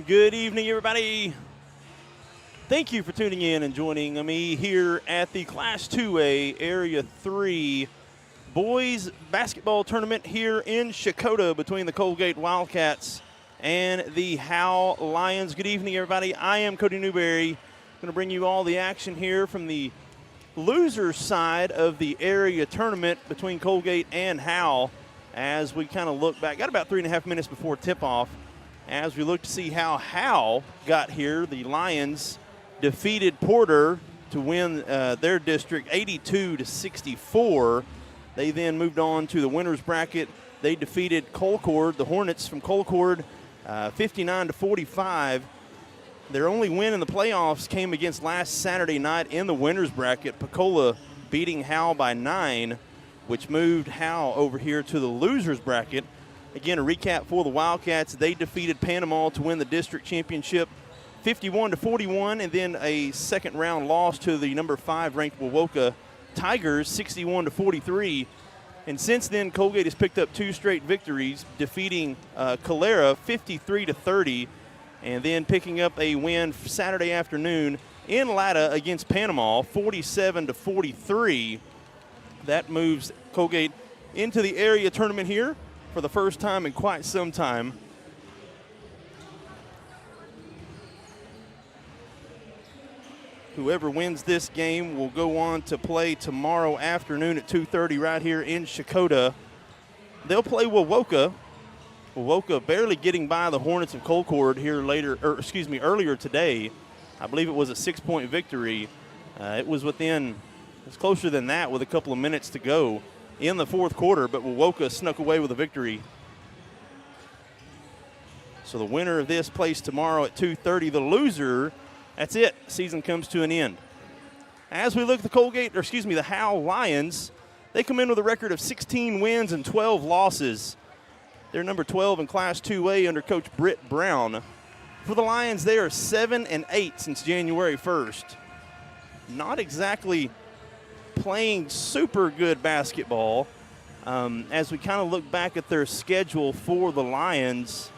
Good evening, everybody. Thank you for tuning in and joining me here at the Class 2A Area 3 Boys Basketball Tournament here in Checotah between the Coalgate Wildcats and the Howe Lions. Good evening, everybody. I am Cody Newberry. Going to bring you all the action here from the loser side of the area tournament between Coalgate and Howe as we kind of look back. Got about 3.5 minutes before tip-off. As we look to see how Howe got here, the Lions defeated Porter to win their district 82-64. They then moved on to the winner's bracket. They defeated Colcord, the Hornets from Colcord, 59-45. Their only win in the playoffs came against last Saturday night in the winner's bracket. Pecola beating Howe by 9, which moved Howe over here to the loser's bracket. Again, a recap for the Wildcats. They defeated Panama to win the district championship 51-41, and then a second-round loss to the number 5 ranked Wowoka Tigers 61-43. And since then, Coalgate has picked up 2 straight victories, defeating Calera 53-30, and then picking up a win Saturday afternoon in Latta against Panama 47-43. That moves Coalgate into the area tournament here for the first time in quite some time. Whoever wins this game will go on to play tomorrow afternoon at 2:30 right here in Checotah. They'll play Wowoka. Wowoka barely getting by the Hornets of Colcord here earlier today. I believe it was a 6-point victory. It was closer than that with a couple of minutes to go in the fourth quarter, but Wowoka snuck away with a victory. So the winner of this plays tomorrow at 2:30. The loser, that's it. Season comes to an end. As we look at the Howe Lions, they come in with a record of 16 wins and 12 losses. They're number 12 in Class 2A under Coach Britt Brown. For the Lions, they are 7-8 since January 1st. Not exactly playing super good basketball. As we kind of look back at their schedule for the Lions,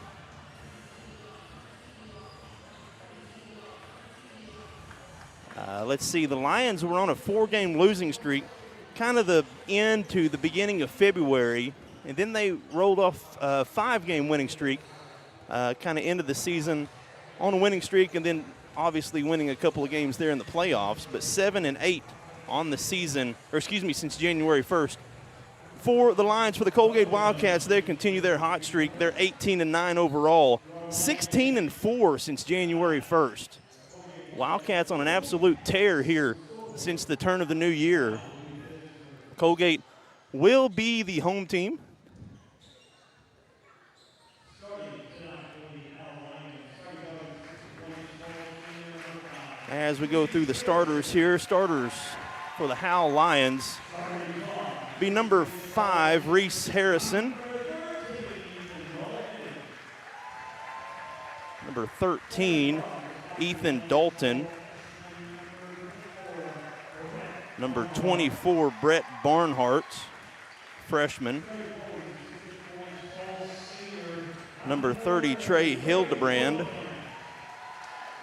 let's see, the Lions were on a 4-game losing streak, kind of the end to the beginning of February, and then they rolled off a 5-game winning streak, kind of ended the season on a winning streak, and then obviously winning a couple of games there in the playoffs, but 7-8 on the season, since January 1st. For the Lions, for the Coalgate Wildcats, they continue their hot streak. They're 18-9 overall, 16-4 since January 1st. Wildcats on an absolute tear here since the turn of the new year. Coalgate will be the home team. As we go through the starters here, starters for the Howe Lions be number 5, Reese Harrison. Number 13, Ethan Dalton. Number 24, Brett Barnhart, freshman. Number 30, Trey Hildebrand.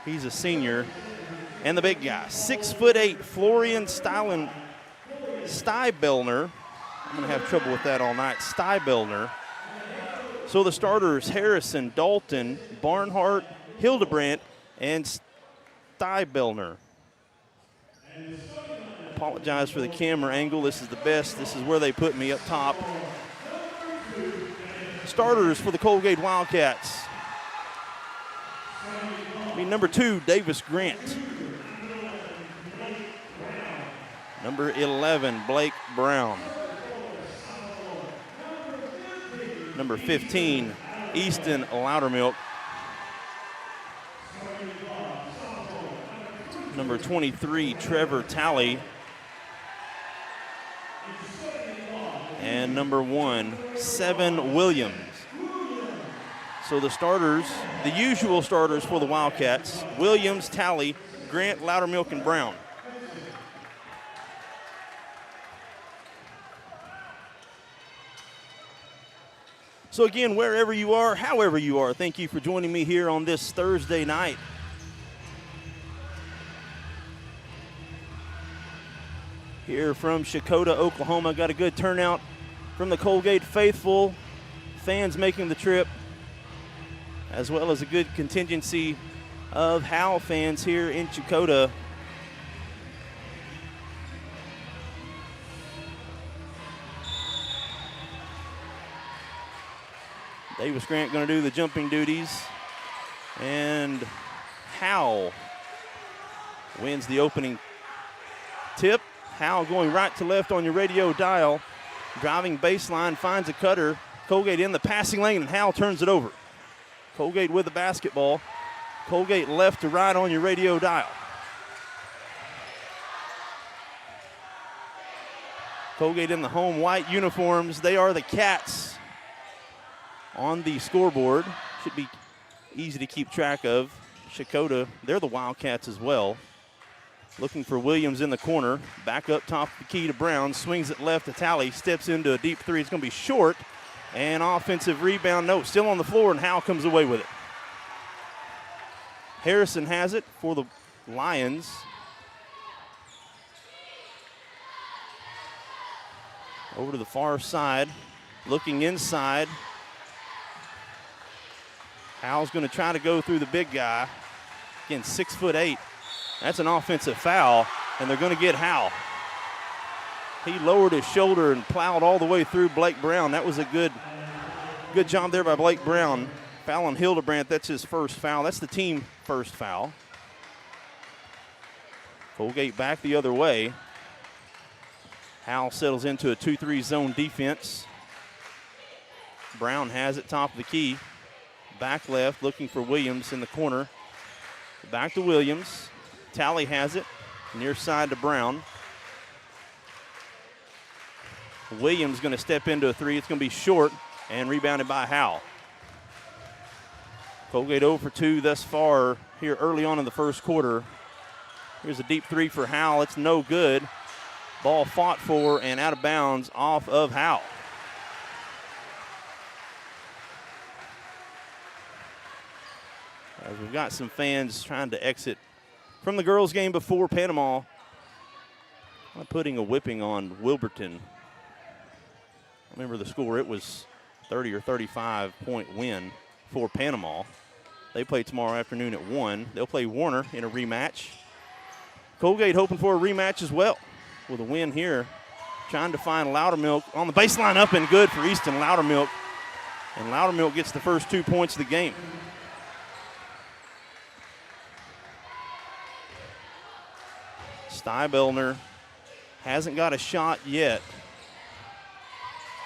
He's a senior. And the big guy, 6'8", Florian Stybellner. I'm going to have trouble with that all night. Stybellner. So the starters, Harrison, Dalton, Barnhart, Hildebrand, and Stybellner. Apologize for the camera angle. This is the best. This is where they put me up top. Starters for the Coalgate Wildcats. Number 2, Davis Grant. Number 11, Blake Brown. Number 15, Easton Loudermilk. Number 23, Trevor Talley. And number 1, 7 Williams. So the starters, the usual starters for the Wildcats, Williams, Talley, Grant, Loudermilk, and Brown. So again, wherever you are, however you are, thank you for joining me here on this Thursday night. Here from Checotah, Oklahoma. Got a good turnout from the Coalgate faithful, fans making the trip, as well as a good contingency of Howe fans here in Checotah. Davis Grant going to do the jumping duties, and Howe wins the opening tip. Howe going right to left on your radio dial, driving baseline, finds a cutter. Coalgate in the passing lane, and Howe turns it over. Coalgate with the basketball. Coalgate left to right on your radio dial. Coalgate in the home white uniforms. They are the Cats on the scoreboard. Should be easy to keep track of. Checotah, they're the Wildcats as well. Looking for Williams in the corner. Back up top of the key to Brown. Swings it left to Talley. Steps into a deep three. It's going to be short. And offensive rebound. No, still on the floor, and Howe comes away with it. Harrison has it for the Lions. Over to the far side. Looking inside. Howe's going to try to go through the big guy. Again, 6'8". That's an offensive foul, and they're going to get Howe. He lowered his shoulder and plowed all the way through Blake Brown. That was a good job there by Blake Brown. Foul on Hildebrandt, that's his first foul. That's the team first foul. Coalgate back the other way. Howe settles into a 2-3 zone defense. Brown has it top of the key. Back left, looking for Williams in the corner. Back to Williams. Talley has it, near side to Brown. Williams going to step into a three. It's going to be short and rebounded by Howe. Coalgate 0 for 2 thus far here early on in the first quarter. Here's a deep three for Howe. It's no good. Ball fought for and out of bounds off of Howe. As we've got some fans trying to exit from the girls' game before Panama, putting a whipping on Wilburton. I remember the score, it was 30 or 35 point win for Panama. They play tomorrow afternoon at 1. They'll play Warner in a rematch. Coalgate hoping for a rematch as well with a win here. Trying to find Loudermilk on the baseline, up and good for Easton Loudermilk. And Loudermilk gets the first 2 points of the game. Stybellner hasn't got a shot yet.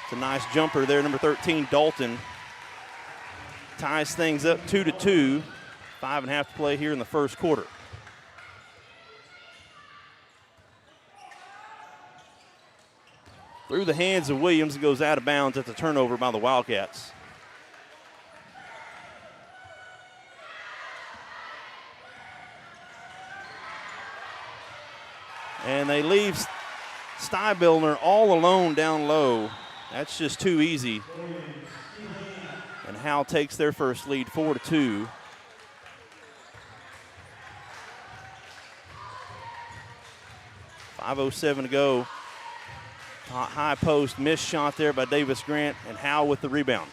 It's a nice jumper there, number 13, Dalton. Ties things up 2-2. 5.5 to play here in the first quarter. Through the hands of Williams, it goes out of bounds at the turnover by the Wildcats. And they leave Stybellner all alone down low. That's just too easy. And Howe takes their first lead, 4-2. .507 to go. High post, missed shot there by Davis Grant, and Howe with the rebound.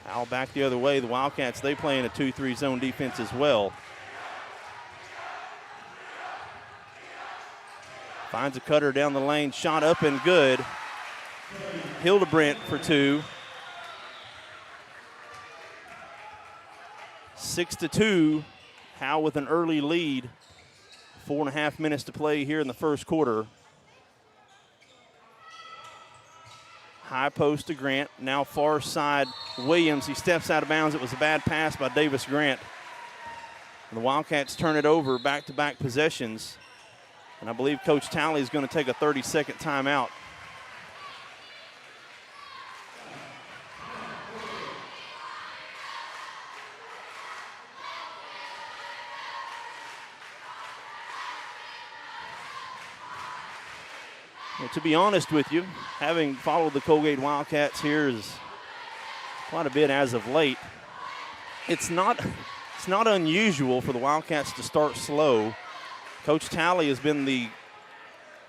Howe back the other way. The Wildcats, they play in a 2-3 zone defense as well. Finds a cutter down the lane, shot up and good. Hildebrandt for 2. 6-2, Howe with an early lead. 4.5 minutes to play here in the first quarter. High post to Grant, now far side Williams. He steps out of bounds. It was a bad pass by Davis Grant. And the Wildcats turn it over, back-to-back possessions. And I believe Coach Talley is going to take a 30-second timeout. Well, to be honest with you, having followed the Coalgate Wildcats here is quite a bit as of late, it's not unusual for the Wildcats to start slow. Coach Talley has been the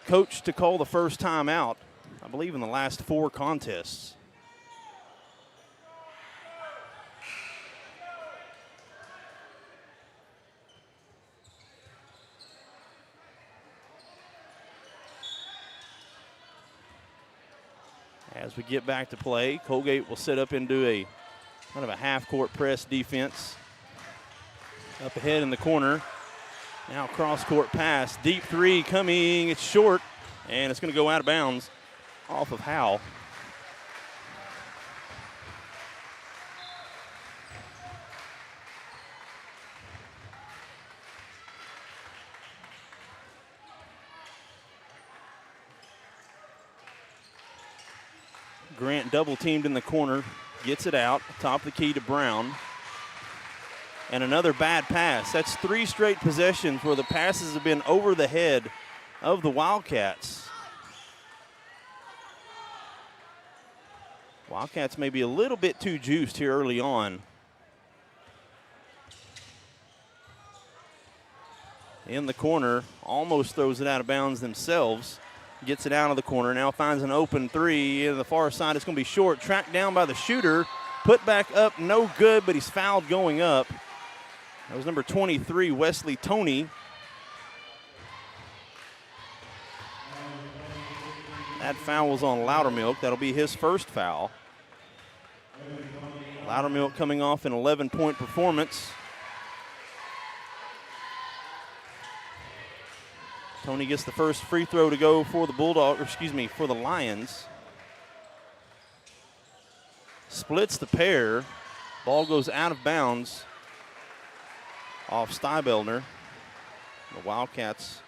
coach to call the first time out, I believe, in the last 4 contests. As we get back to play, Coalgate will set up into a kind of a half-court press defense. Up ahead in the corner. Now cross-court pass. Deep three coming. It's short, and it's going to go out of bounds off of Howe. Grant double teamed in the corner, gets it out, top of the key to Brown. And another bad pass. That's 3 straight possessions where the passes have been over the head of the Wildcats. Wildcats may be a little bit too juiced here early on. In the corner, almost throws it out of bounds themselves. Gets it out of the corner, now finds an open 3. In the far side, it's going to be short. Tracked down by the shooter. Put back up, no good, but he's fouled going up. That was number 23, Wesley Toney. That foul was on Loudermilk. That'll be his first foul. Loudermilk coming off an 11-point performance. Toney gets the first free throw to go for the for the Lions. Splits the pair. Ball goes out of bounds off Stybelner. The Wildcats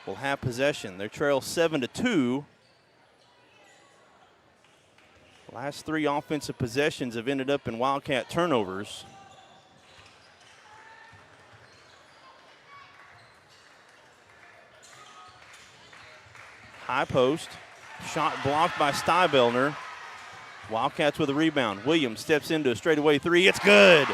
will have possession. They trail 7-2. Last 3 offensive possessions have ended up in Wildcat turnovers. High post, shot blocked by Stybelner. Wildcats with a rebound. Williams steps into a straightaway 3. It's good.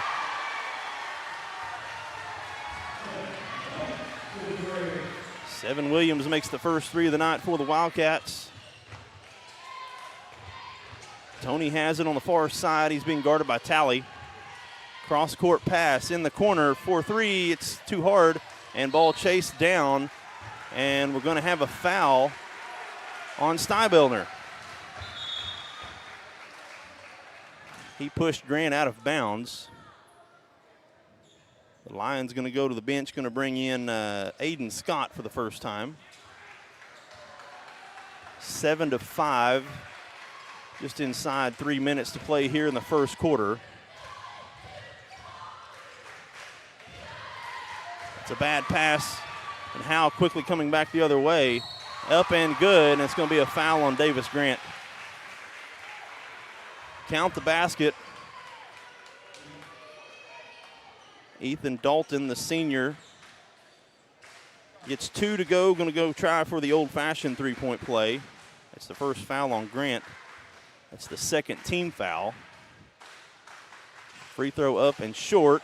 Seven Williams makes the first 3 of the night for the Wildcats. Toney has it on the far side. He's being guarded by Talley. Cross-court pass in the corner for 3. It's too hard, and ball chased down, and we're going to have a foul on Stybelner. He pushed Grant out of bounds. The Lions going to go to the bench, going to bring in Aiden Scott for the first time. 7-5, just inside 3 minutes to play here in the first quarter. It's a bad pass, and Howe quickly coming back the other way. Up and good, and it's going to be a foul on Davis Grant. Count the basket. Ethan Dalton, the senior, gets 2 to go. Going to go try for the old-fashioned three-point play. It's the first foul on Grant. That's the second team foul. Free throw up and short.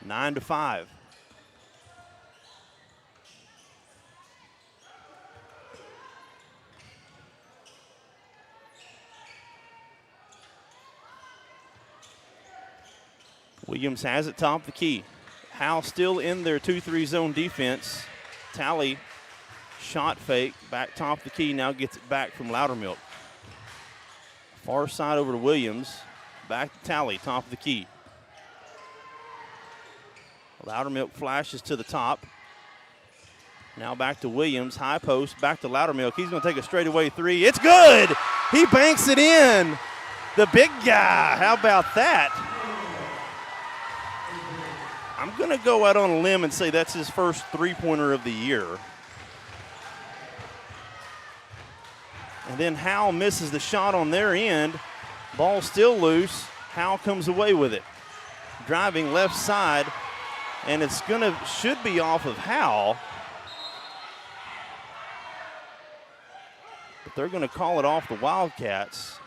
9-5. Williams has it top of the key. Howe still in their 2-3 zone defense. Talley, shot fake, back top of the key, now gets it back from Loudermilk. Far side over to Williams, back to Talley, top of the key. Loudermilk flashes to the top. Now back to Williams, high post, back to Loudermilk. He's going to take a straightaway 3. It's good! He banks it in. The big guy, how about that? I'm going to go out on a limb and say that's his first three-pointer of the year. And then Howe misses the shot on their end. Ball still loose. Howe comes away with it. Driving left side. and it's should be off of Howe. But they're going to call it off the Wildcats.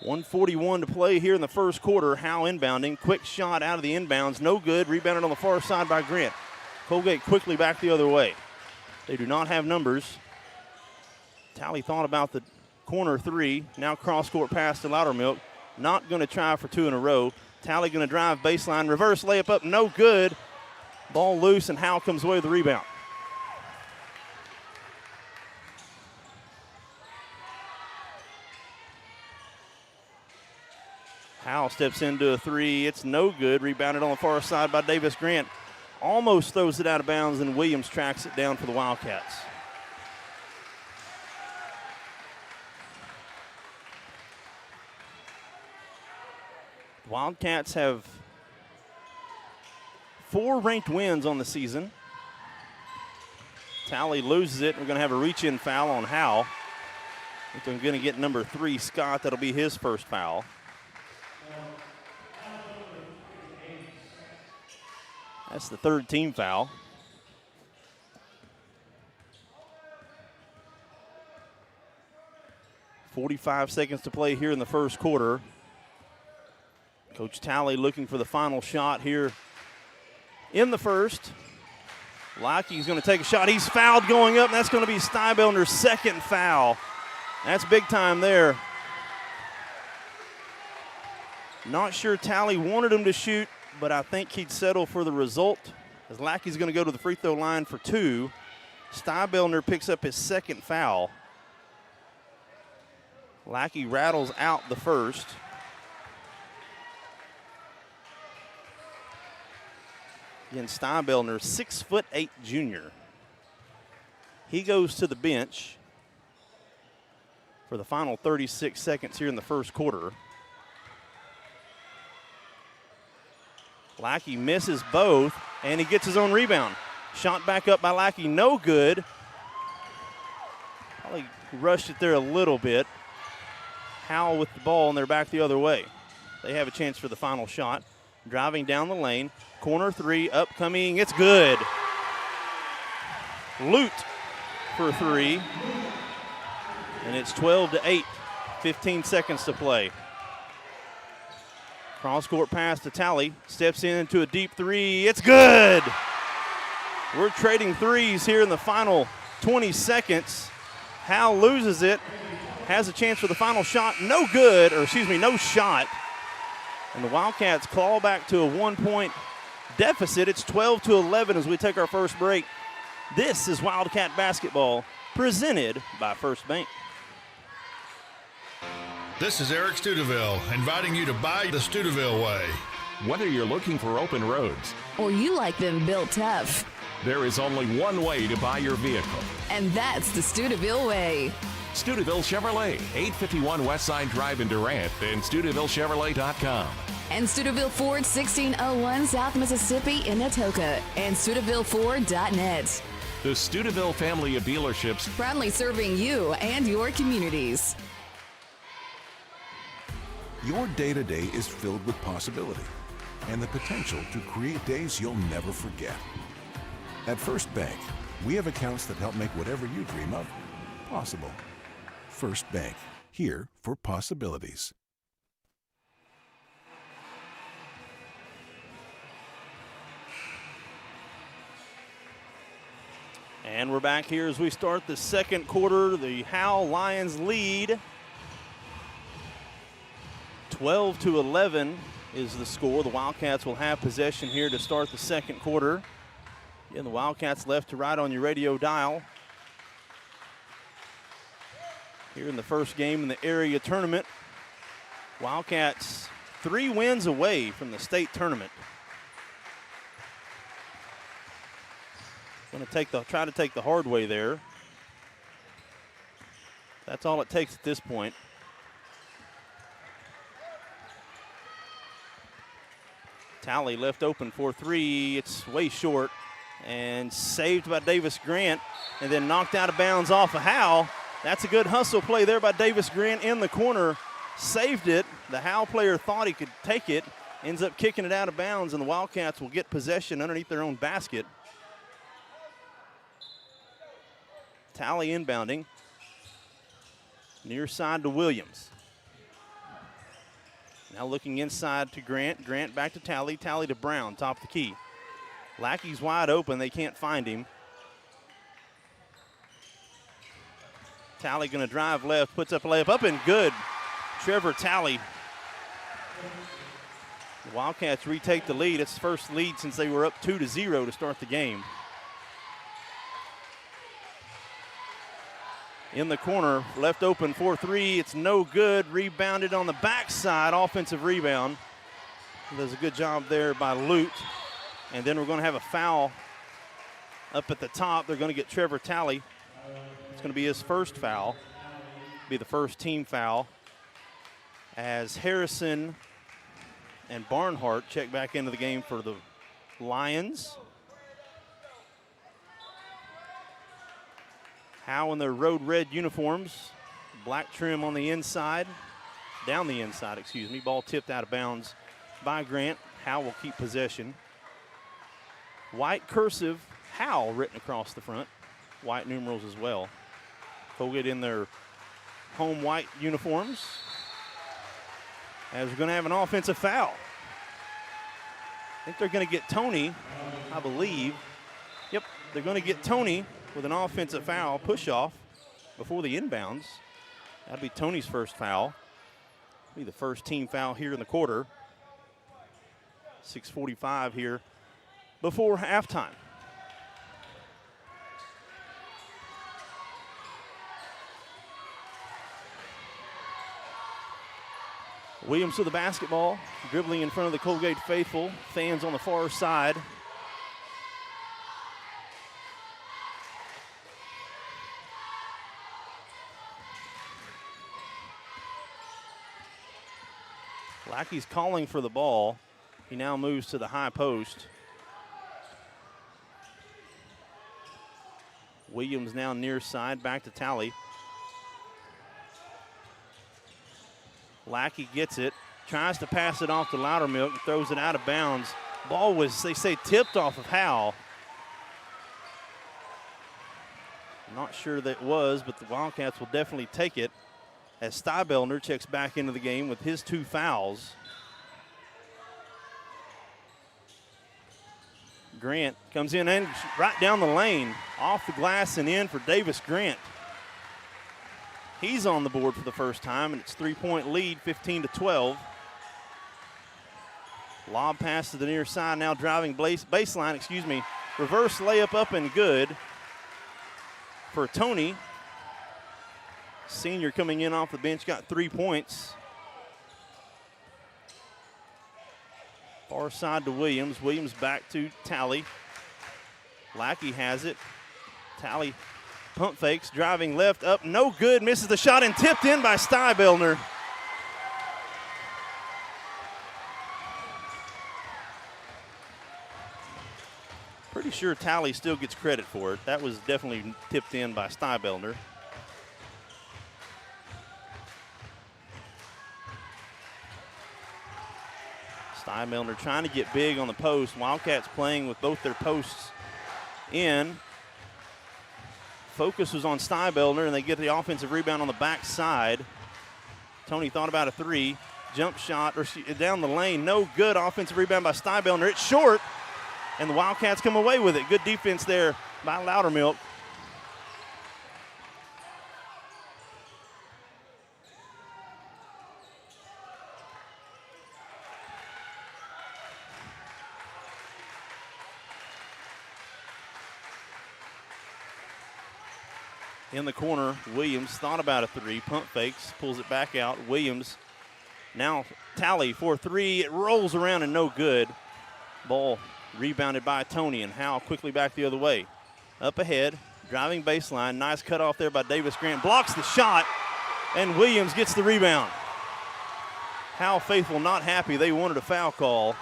.141 to play here in the first quarter. Howe inbounding. Quick shot out of the inbounds. No good. Rebounded on the far side by Grant. Coalgate quickly back the other way. They do not have numbers. Tally thought about the corner three. Now cross-court pass to Loudermilk. Not going to try for two in a row. Tally going to drive baseline. Reverse layup up. No good. Ball loose, and Howe comes away with the rebound. Howe steps into a three. It's no good. Rebounded on the far side by Davis Grant. Almost throws it out of bounds, and Williams tracks it down for the Wildcats. The Wildcats have 4 ranked wins on the season. Tally loses it. We're going to have a reach-in foul on Howe. They're going to get number 3, Scott. That'll be his first foul. That's the 3rd team foul. .45 seconds to play here in the first quarter. Coach Tally looking for the final shot here in the first. Lackey's going to take a shot. He's fouled going up, and that's going to be Steinbellner's 2nd foul. That's big time there. Not sure Tally wanted him to shoot, but I think he'd settle for the result, as Lackey's going to go to the free throw line for 2. Steinbellner picks up his 2nd foul. Lackey rattles out the first. Again, Steinbellner, 6'8" junior. He goes to the bench for the final 36 seconds here in the first quarter. Lackey misses both, and he gets his own rebound. Shot back up by Lackey, no good. Probably rushed it there a little bit. Howe with the ball, and they're back the other way. They have a chance for the final shot. Driving down the lane, corner 3, upcoming, it's good. Lute for 3, and it's 12-8, 15 seconds to play. Cross-court pass to Tally, steps into a deep 3, it's good! We're trading threes here in the final 20 seconds. Howe loses it, has a chance for the final shot, no good, or excuse me, no shot. And the Wildcats claw back to a 1-point deficit. It's 12-11 as we take our first break. This is Wildcat Basketball, presented by First Bank. This is Eric Studeville, inviting you to buy the Studeville way. Whether you're looking for open roads or you like them built tough, there is only one way to buy your vehicle. And that's the Studeville way. Studeville Chevrolet, 851 Westside Drive in Durant, and StudevilleChevrolet.com. And Studeville Ford, 1601 South Mississippi in Atoka, and StudevilleFord.net. The Studeville family of dealerships, proudly serving you and your communities. Your day-to-day is filled with possibility and the potential to create days you'll never forget. At First Bank, we have accounts that help make whatever you dream of possible. First Bank, here for possibilities. And we're back here as we start the second quarter. The Howe Lions lead. 12-11 is the score. The Wildcats will have possession here to start the second quarter. Again, the Wildcats left to right on your radio dial. Here in the first game in the area tournament. Wildcats 3 wins away from the state tournament. Going to try to take the hard way there. That's all it takes at this point. Tally left open for 3. It's way short and saved by Davis Grant, and then knocked out of bounds off of Howe. That's a good hustle play there by Davis Grant in the corner. saved it. The Howe player thought he could take it, ends up kicking it out of bounds, and the Wildcats will get possession underneath their own basket. Talley inbounding. Near side to Williams. Now looking inside to Grant. Grant back to Talley. Talley to Brown, top of the key. Lackey's wide open. They can't find him. Talley going to drive left, puts up a layup, up and good. Trevor Talley. The Wildcats retake the lead. It's the first lead since they were up 2-0 to start the game. In the corner, left open for three. It's no good. Rebounded on the backside. Offensive rebound. Does a good job there by Lute. And then we're going to have a foul up at the top. They're going to get Trevor Talley. It's going to be his first foul. Be the first team foul. As Harrison and Barnhart check back into the game for the Lions. Howe in their road red uniforms. Black trim on the inside. Down the inside, excuse me. Ball tipped out of bounds by Grant. Howe will keep possession. White cursive, Howe written across the front. White numerals as well. Coalgate in their home white uniforms. As we're going to have an offensive foul. I think they're going to get Tony, I believe. Yep, they're going to get Tony with an offensive foul, push-off before the inbounds. That'll be Tony's first foul. Be the first team foul here in the quarter. 6:45 here before halftime. Williams to the basketball, dribbling in front of the Coalgate faithful. Fans on the far side. Lackey's calling for the ball. He now moves to the high post. Williams now near side, back to Talley. Lackey gets it, tries to pass it off to Loudermilk, and throws it out of bounds. Ball was, they say, tipped off of Howe. Not sure that it was, but the Wildcats will definitely take it as Stybellner checks back into the game with his two fouls. Grant comes in and right down the lane, off the glass and in for Davis Grant. He's on the board for the first time, and it's 3-point lead, 15-12. Lob pass to the near side, now driving baseline, reverse layup up and good for Tony. Senior coming in off the bench, got 3 points. Far side to Williams. Williams back to Talley. Lackey has it. Talley pump fakes, driving left, up, no good, misses the shot and tipped in by Stybellner. Pretty sure Talley still gets credit for it. That was definitely tipped in by Stybellner. Stybellner trying to get big on the post. Wildcats playing with both their posts in. Focus was on Stybellner, and they get the offensive rebound on the backside. Tony thought about a three. Jump shot down the lane. No good. Offensive rebound by Stybellner. It's short, and the Wildcats come away with it. Good defense there by Loudermilk. In the corner, Williams thought about a three, pump fakes, pulls it back out. Williams now Talley for three. It rolls around and no good. Ball rebounded by Tony, and Howe quickly back the other way. Up ahead, driving baseline. Nice cutoff there by Davis Grant. Blocks the shot, and Williams gets the rebound. Howe faithful not happy. They wanted a foul call.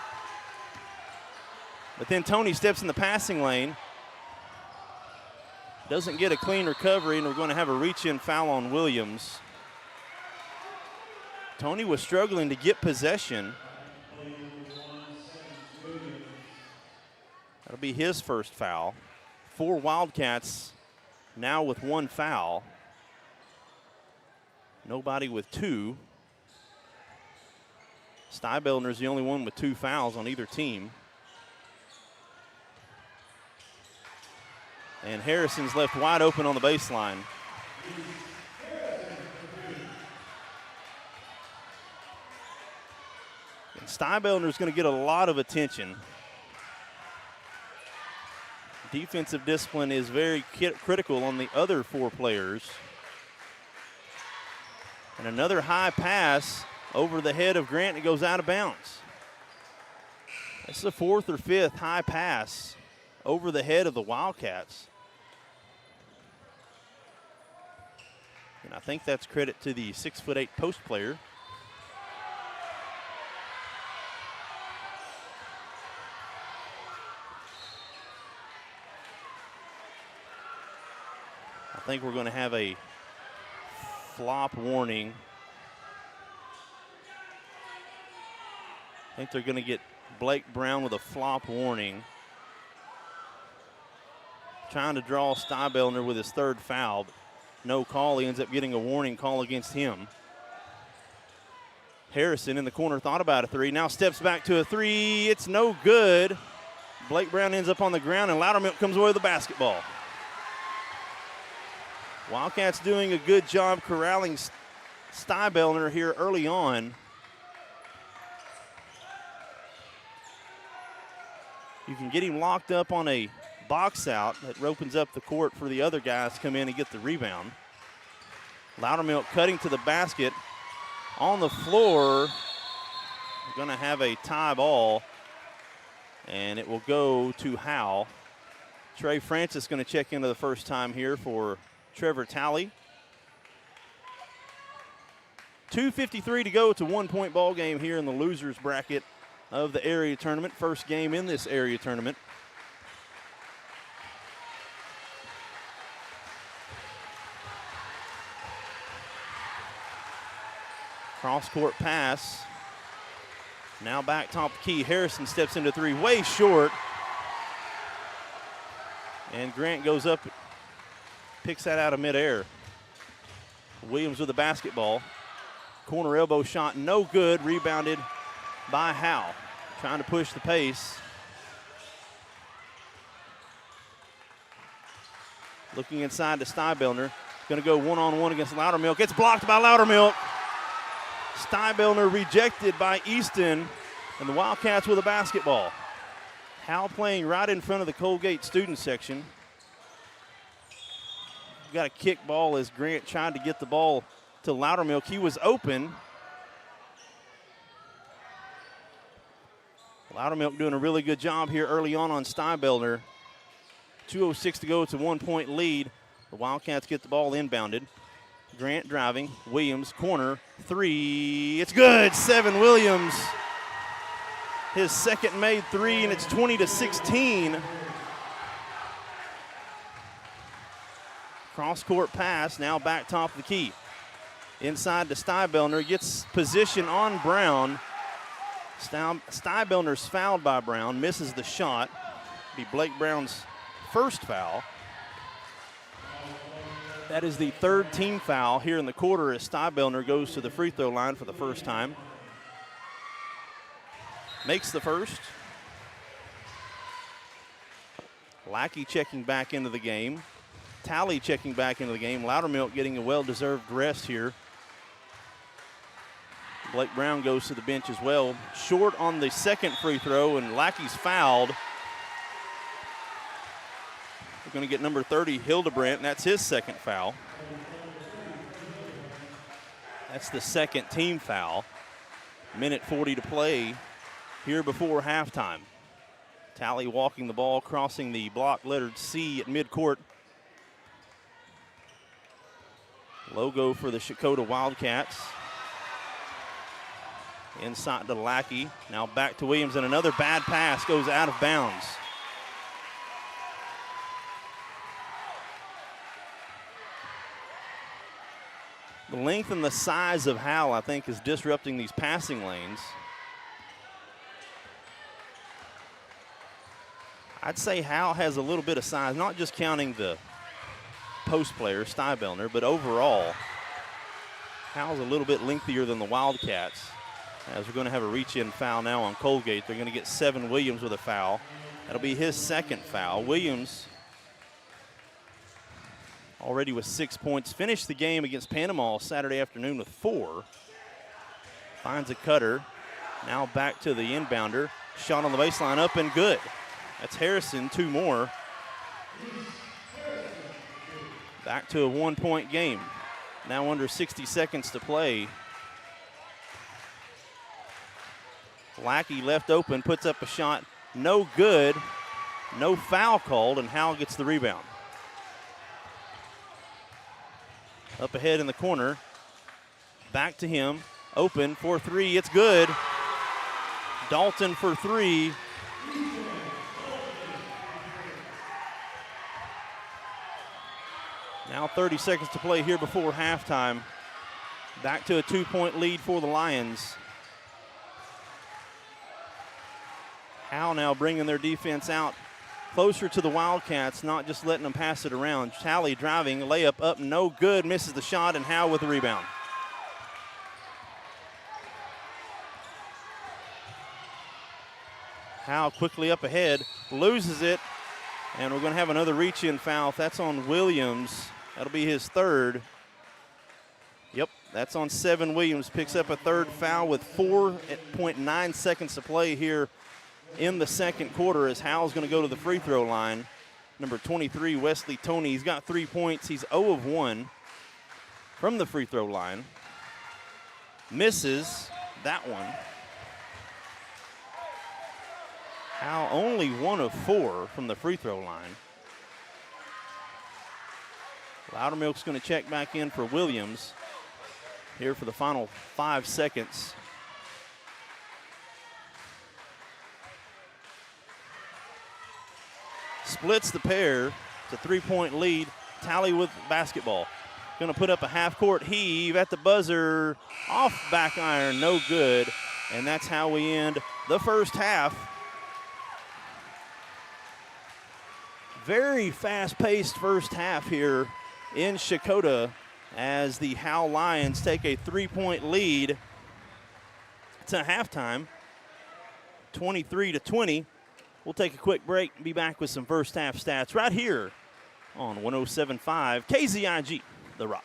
But then Tony steps in the passing lane. Doesn't get a clean recovery, and we're going to have a reach-in foul on Williams. Tony was struggling to get possession. That'll be his first foul. 4 Wildcats now with 1 foul. Nobody with 2. Stybellner's the only one with 2 fouls on either team. And Harrison's left wide open on the baseline. And Stybellner's going to get a lot of attention. Defensive discipline is very critical on the other 4 players. And another high pass over the head of Grant. It goes out of bounds. That's the 4th or 5th high pass over the head of the Wildcats. And I think that's credit to the 6'8" post player. I think we're going to have a flop warning. I think they're going to get Blake Brown with a flop warning. Trying to draw Stybellner with his 3rd foul. But no call. He ends up getting a warning call against him. Harrison in the corner thought about a 3. Now steps back to a 3. It's no good. Blake Brown ends up on the ground, and Loudermilk comes away with the basketball. Wildcats doing a good job corralling Stybellner here early on. You can get him locked up on a box out that opens up the court for the other guys to come in and get the rebound. Loudermilk cutting to the basket. On the floor, we're going to have a tie ball, and it will go to Howe. Trey Francis going to check into the first time here for Trevor Talley. 2:53 to go. It's a 1-point ball game here in the losers bracket of the area tournament. First game in this area tournament. Cross-court pass. Now back top key. Harrison steps into 3, way short. And Grant goes up, picks that out of midair. Williams with the basketball. Corner elbow shot, no good. Rebounded by Howe. Trying to push the pace. Looking inside to Stybellner. Going to go one-on-one against Loudermilk. It's blocked by Loudermilk. Stybellner rejected by Easton, and the Wildcats with a basketball. Howe playing right in front of the Coalgate student section. Got a kick ball as Grant tried to get the ball to Loudermilk. He was open. Loudermilk doing a really good job here early on Stybellner. 2:06 to go. It's a 1-point lead. The Wildcats get the ball inbounded. Grant driving. Williams, corner, 3. It's good. 7 Williams. His second made 3, and it's 20-16. Cross-court pass, now back top of the key. Inside to Stybellner, gets position on Brown. Stybellner's fouled by Brown, misses the shot. Be Blake Brown's first foul. That is the 3rd team foul here in the quarter as Stybellner goes to the free throw line for the first time. Makes the first. Lackey checking back into the game. Talley checking back into the game. Loudermilk getting a well-deserved rest here. Blake Brown goes to the bench as well. Short on the second free throw, and Lackey's fouled. We're going to get number 30, Hildebrandt, and that's his second foul. That's the second team foul. Minute 40 to play here before halftime. Talley walking the ball, crossing the block lettered C at midcourt. Logo for the Checotah Wildcats. Inside to Lackey. Now back to Williams, and another bad pass goes out of bounds. The length and the size of Howe, I think, is disrupting these passing lanes. I'd say Howe has a little bit of size, not just counting the post player, Stybellner, but overall, Howe's a little bit lengthier than the Wildcats. As we're going to have a reach-in foul now on Coalgate. They're going to get Seven Williams with a foul. That'll be his second foul. Williams already with 6 points. Finished the game against Panama Saturday afternoon with 4. Finds a cutter. Now back to the inbounder. Shot on the baseline, up and good. That's Harrison, 2 more. Back to a 1-point game. Now under 60 seconds to play. Lackey left open, puts up a shot, no good. No foul called, and Howe gets the rebound. Up ahead in the corner. Back to him. Open for 3. It's good. Dalton for 3. Now 30 seconds to play here before halftime. Back to a 2-point lead for the Lions. Howe now bringing their defense out closer to the Wildcats, not just letting them pass it around. Talley driving, layup up, no good, misses the shot, and Howe with the rebound. Howe quickly up ahead, loses it, and we're going to have another reach-in foul. That's on Williams. That'll be his third. Yep, that's on Seven Williams. Picks up a third foul with 4.9 seconds to play here in the second quarter, as Howe's going to go to the free throw line. Number 23, Wesley Toney. He's got 3 points. He's 0 of 1 from the free throw line. Misses that one. Howe only 1 of 4 from the free throw line. Loudermilk's going to check back in for Williams here for the final 5 seconds. Splits the pair. It's a 3-point lead. Tally with basketball. Going to put up a half-court heave at the buzzer. Off back iron, no good. And that's how we end the first half. Very fast-paced first half here in Checotah as the Howe Lions take a 3-point lead. It's a halftime, 23-20. We'll take a quick break and be back with some first half stats right here on 107.5 KZIG, The Rock.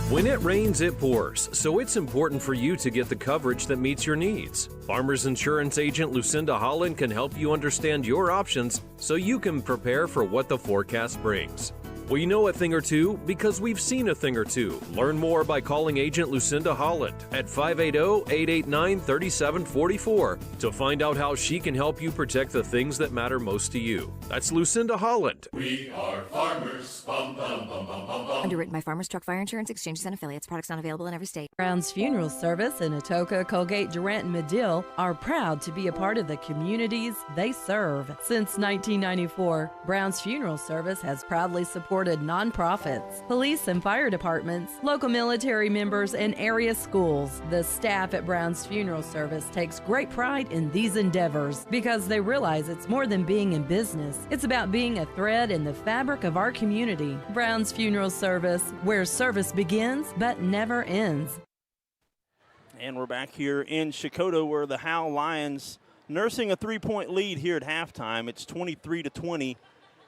When it rains, it pours, so it's important for you to get the coverage that meets your needs. Farmers Insurance agent Lucinda Holland can help you understand your options so you can prepare for what the forecast brings. We know a thing or two because we've seen a thing or two. Learn more by calling agent Lucinda Holland at 580-889-3744 to find out how she can help you protect the things that matter most to you. That's Lucinda Holland. We are farmers. Bum, bum, bum, bum, bum, bum. Underwritten by Farmers Truck Fire Insurance Exchanges and Affiliates. Products not available in every state. Brown's Funeral Service in Atoka, Coalgate, Durant, and Medill are proud to be a part of the communities they serve. Since 1994, Brown's Funeral Service has proudly supported nonprofits, police and fire departments, local military members, and area schools. The staff at Brown's Funeral Service takes great pride in these endeavors because they realize it's more than being in business. It's about being a thread in the fabric of our community. Brown's Funeral Service, where service begins but never ends. And we're back here in Checotah where the Howe Lions nursing a 3-point lead here at halftime. It's 23-20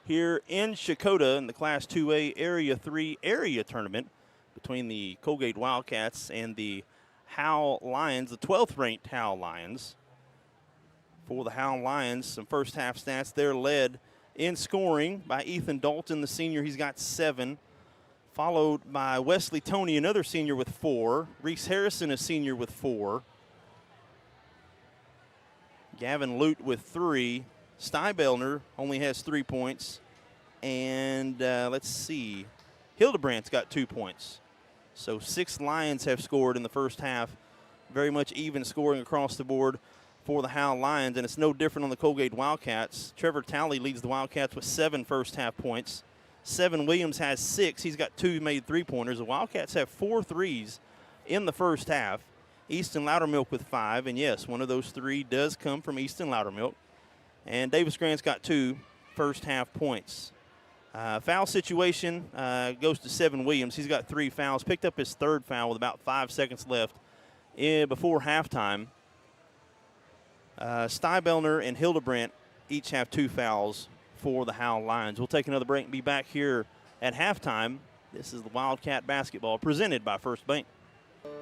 here in Checotah in the Class 2A Area 3 area tournament between the Coalgate Wildcats and the Howe Lions, the 12th ranked Howe Lions. For the Howe Lions, some first half stats. They're led in scoring by Ethan Dalton, the senior. He's got 7. Followed by Wesley Toney, another senior with 4. Reese Harrison, a senior with 4. Gavin Lute with 3. Stybellner only has 3 points. And let's see, Hildebrandt's got 2 points. So 6 Lions have scored in the first half. Very much even scoring across the board for the Howe Lions, and it's no different on the Coalgate Wildcats. Trevor Talley leads the Wildcats with 7 first half points. Seven Williams has 6. He's got 2 made three-pointers. The Wildcats have 4 threes in the first half. Easton Loudermilk with 5, and yes, one of those 3 does come from Easton Loudermilk. And Davis Grant's got 2 first-half points. Foul situation goes to Seven Williams. He's got 3 fouls. Picked up his 3rd foul with about 5 seconds left before halftime. Stybellner and Hildebrandt each have 2 fouls for the Howe Lions. We'll take another break and be back here at halftime. This is the Wildcat basketball presented by First Bank.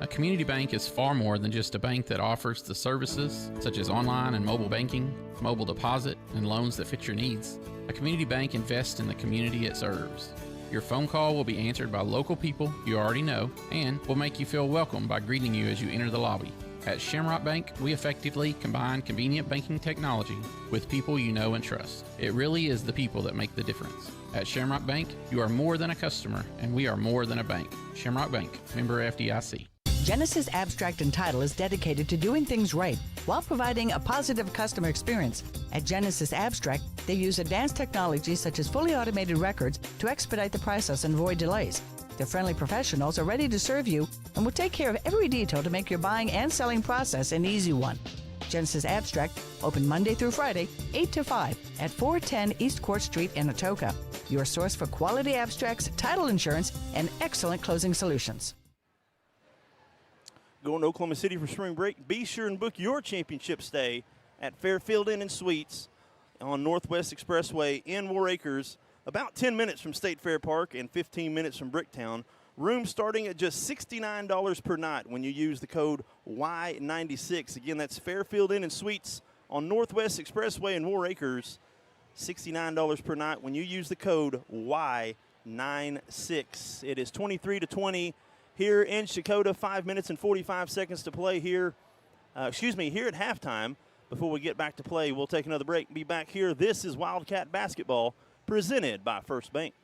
A community bank is far more than just a bank that offers the services such as online and mobile banking, mobile deposit, and loans that fit your needs. A community bank invests in the community it serves. Your phone call will be answered by local people you already know and will make you feel welcome by greeting you as you enter the lobby. At Shamrock Bank, we effectively combine convenient banking technology with people you know and trust. It really is the people that make the difference. At Shamrock Bank, you are more than a customer, and we are more than a bank. Shamrock Bank, member FDIC. Genesis Abstract and Title is dedicated to doing things right while providing a positive customer experience. At Genesis Abstract, they use advanced technology such as fully automated records to expedite the process and avoid delays. Their friendly professionals are ready to serve you and will take care of every detail to make your buying and selling process an easy one. Genesis Abstract, open Monday through Friday, 8 to 5 at 410 East Court Street in Atoka. Your source for quality abstracts, title insurance, and excellent closing solutions. Going to Oklahoma City for spring break? Be sure and book your championship stay at Fairfield Inn and Suites on Northwest Expressway in War Acres, about 10 minutes from State Fair Park and 15 minutes from Bricktown. Rooms starting at just $69 per night when you use the code Y96. Again, that's Fairfield Inn and Suites on Northwest Expressway in War Acres. $69 per night when you use the code Y96. It is 23-20 here in Checotah. 5 minutes and 45 seconds to play here. Here at halftime. Before we get back to play, we'll take another break and be back here. This is Wildcat basketball presented by First Bank.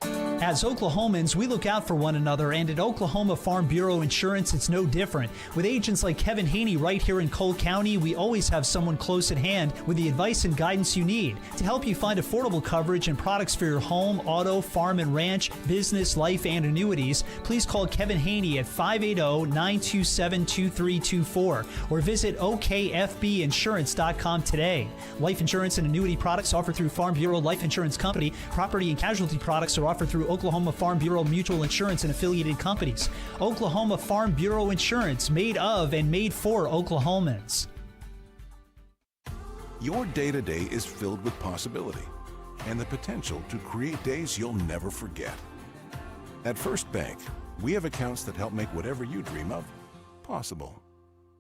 As Oklahomans, we look out for one another, and at Oklahoma Farm Bureau Insurance, it's no different. With agents like Kevin Haney right here in Cole County, we always have someone close at hand with the advice and guidance you need to help you find affordable coverage and products for your home, auto, farm and ranch, business, life, and annuities. Please call Kevin Haney at 580-927-2324 or visit okfbinsurance.com today. Life insurance and annuity products offered through Farm Bureau Life Insurance Company. Property and casualty products are offered through Oklahoma Farm Bureau Mutual Insurance and affiliated companies. Oklahoma Farm Bureau Insurance, made of and made for Oklahomans. Your day-to-day is filled with possibility and the potential to create days you'll never forget. At First Bank, we have accounts that help make whatever you dream of possible.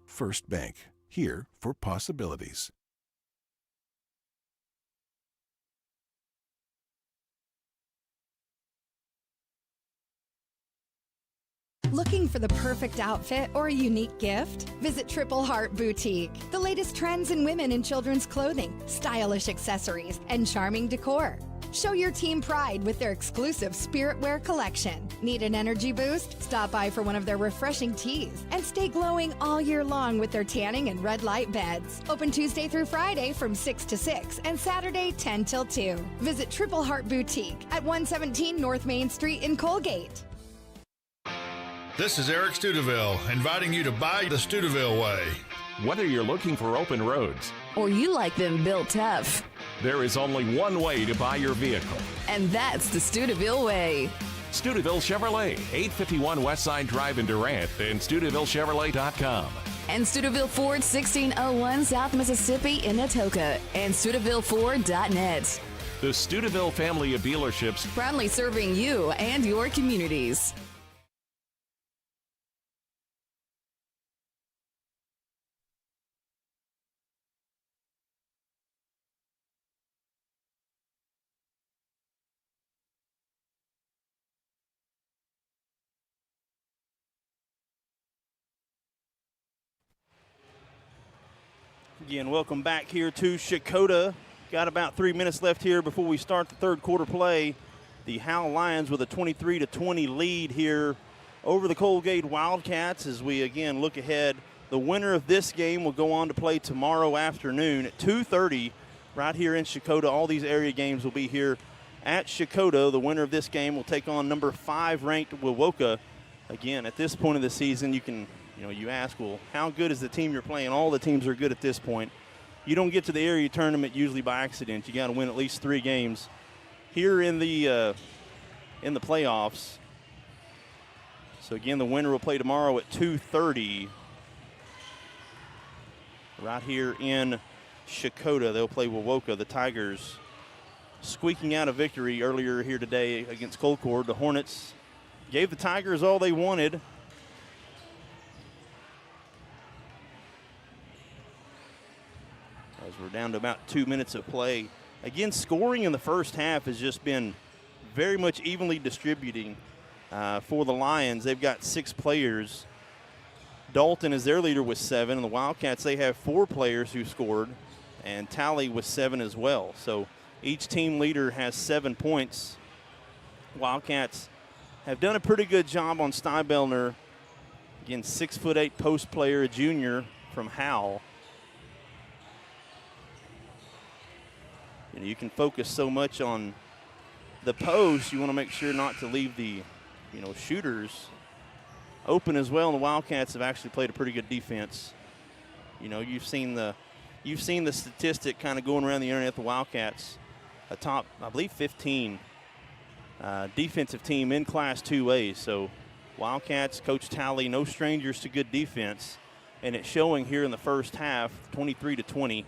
First Bank, here for possibilities. Looking for the perfect outfit or a unique gift? Visit Triple Heart Boutique. The latest trends in women and children's clothing, stylish accessories, and charming decor. Show your team pride with their exclusive Spirit Wear collection. Need an energy boost? Stop by for one of their refreshing teas and stay glowing all year long with their tanning and red light beds. Open Tuesday through Friday from 6 to 6 and Saturday 10 till 2. Visit Triple Heart Boutique at 117 North Main Street in Coalgate. This is Eric Studeville, inviting you to buy the Studeville way. Whether you're looking for open roads or you like them built tough, there is only one way to buy your vehicle. And that's the Studeville way. Studeville Chevrolet, 851 Westside Drive in Durant, and StudevilleChevrolet.com. And Studeville Ford, 1601 South Mississippi in Atoka, and StudevilleFord.net. The Studeville family of dealerships, proudly serving you and your communities. Again, welcome back here to Checotah. Got about 3 minutes left here before we start the third quarter play. The Howe Lions with a 23-20 lead here over the Coalgate Wildcats. As we again look ahead, the winner of this game will go on to play tomorrow afternoon at 2:30 right here in Checotah. All these area games will be here at Checotah. The winner of this game will take on number 5 ranked Wewoka. Again, at this point of the season, you ask, well, how good is the team you're playing? All the teams are good at this point. You don't get to the area tournament usually by accident. You got to win at least 3 games. Here in the playoffs. So again, the winner will play tomorrow at 2:30. Right here in Checotah, they'll play Wewoka. The Tigers squeaking out a victory earlier here today against Colcord. The Hornets gave the Tigers all they wanted. As we're down to about 2 minutes of play. Again, scoring in the first half has just been very much evenly distributing for the Lions. They've got 6 players. Dalton is their leader with 7, and the Wildcats, they have 4 players who scored, and Tally with 7 as well. So each team leader has 7 points. Wildcats have done a pretty good job on Steinbellner. Again, 6'8" post player, a junior from Howe. You can focus so much on the post, you want to make sure not to leave the shooters open as well. And the Wildcats have actually played a pretty good defense. You've seen the statistic kind of going around the internet. The Wildcats, a top, I believe, 15 defensive team in Class 2A. So Wildcats, Coach Talley, no strangers to good defense, and it's showing here in the first half, 23-20.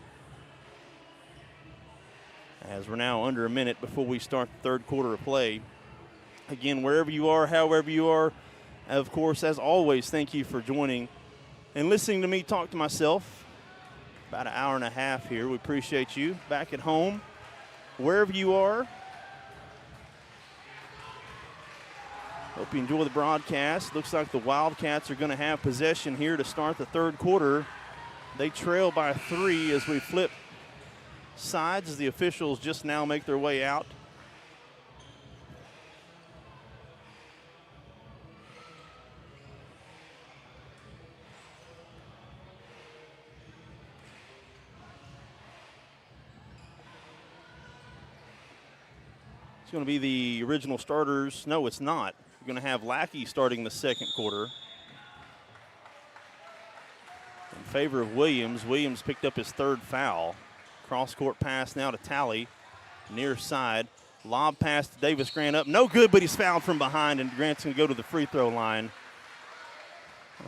As we're now under a minute before we start the third quarter of play. Again, wherever you are, however you are, of course, as always, thank you for joining and listening to me talk to myself. About an hour and a half here. We appreciate you. Back at home, wherever you are. Hope you enjoy the broadcast. Looks like the Wildcats are going to have possession here to start the third quarter. They trail by 3 as we flip sides as the officials just now make their way out. It's going to be the original starters. No, it's not. We're going to have Lackey starting the second quarter. In favor of Williams. Williams picked up his 3rd foul. Cross-court pass now to Talley, near side. Lob pass to Davis Grant up. No good, but he's fouled from behind, and Grant's going to go to the free throw line.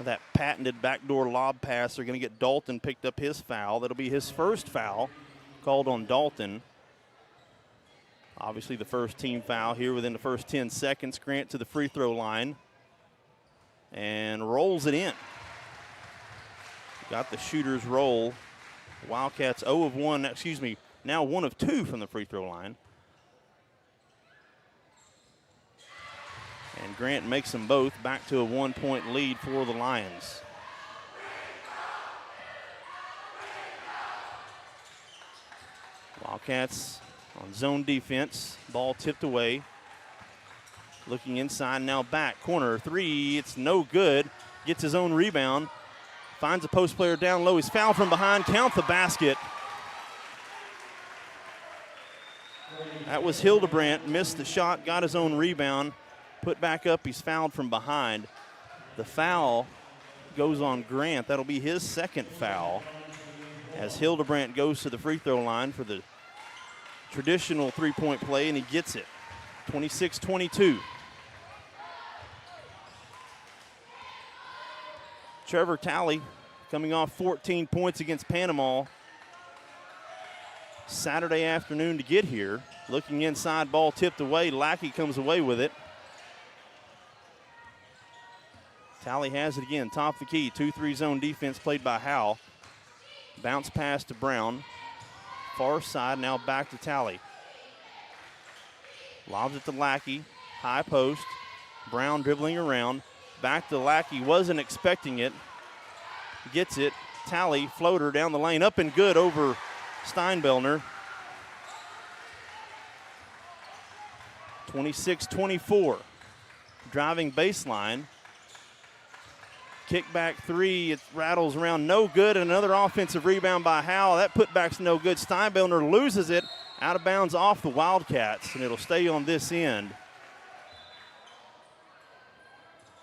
That patented backdoor lob pass, they're going to get Dalton picked up his foul. That'll be his first foul called on Dalton. Obviously the first team foul here within the first 10 seconds. Grant to the free throw line and rolls it in. Got the shooter's roll. Wildcats 0 of 1, now 1 of 2 from the free throw line. And Grant makes them both back to a 1-point lead for the Lions. Wildcats on zone defense. Ball tipped away. Looking inside, now back. Corner 3, it's no good. Gets his own rebound. Finds a post player down low. He's fouled from behind. Count the basket. That was Hildebrandt. Missed the shot, got his own rebound. Put back up. He's fouled from behind. The foul goes on Grant. That'll be his 2nd foul as Hildebrandt goes to the free throw line for the traditional 3-point play, and he gets it. 26-22. Trevor Talley coming off 14 points against Panama Saturday afternoon to get here. Looking inside, ball tipped away. Lackey comes away with it. Talley has it again, top of the key. 2-3 zone defense played by Howe. Bounce pass to Brown. Far side, now back to Talley. Lobs it to Lackey. High post. Brown dribbling around. Back to Lackey, wasn't expecting it. Gets it. Talley, floater down the lane, up and good over Steinbellner. 26-24. Driving baseline. Kickback three, it rattles around, no good. Another offensive rebound by Howe. That putback's no good. Steinbellner loses it out of bounds off the Wildcats, and it'll stay on this end.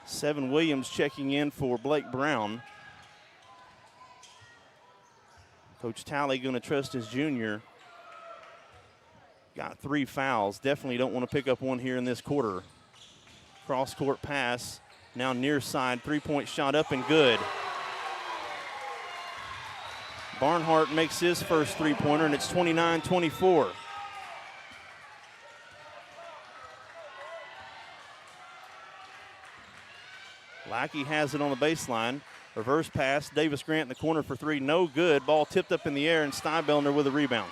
Seven Williams checking in for Blake Brown. Coach Talley going to trust his junior. Got 3 fouls. Definitely don't want to pick up one here in this quarter. Cross-court pass. Now near side, three-point shot up and good. Barnhart makes his first three-pointer, and it's 29-24. Lackey has it on the baseline. Reverse pass, Davis Grant in the corner for three, no good. Ball tipped up in the air, and Steinbellner with a rebound.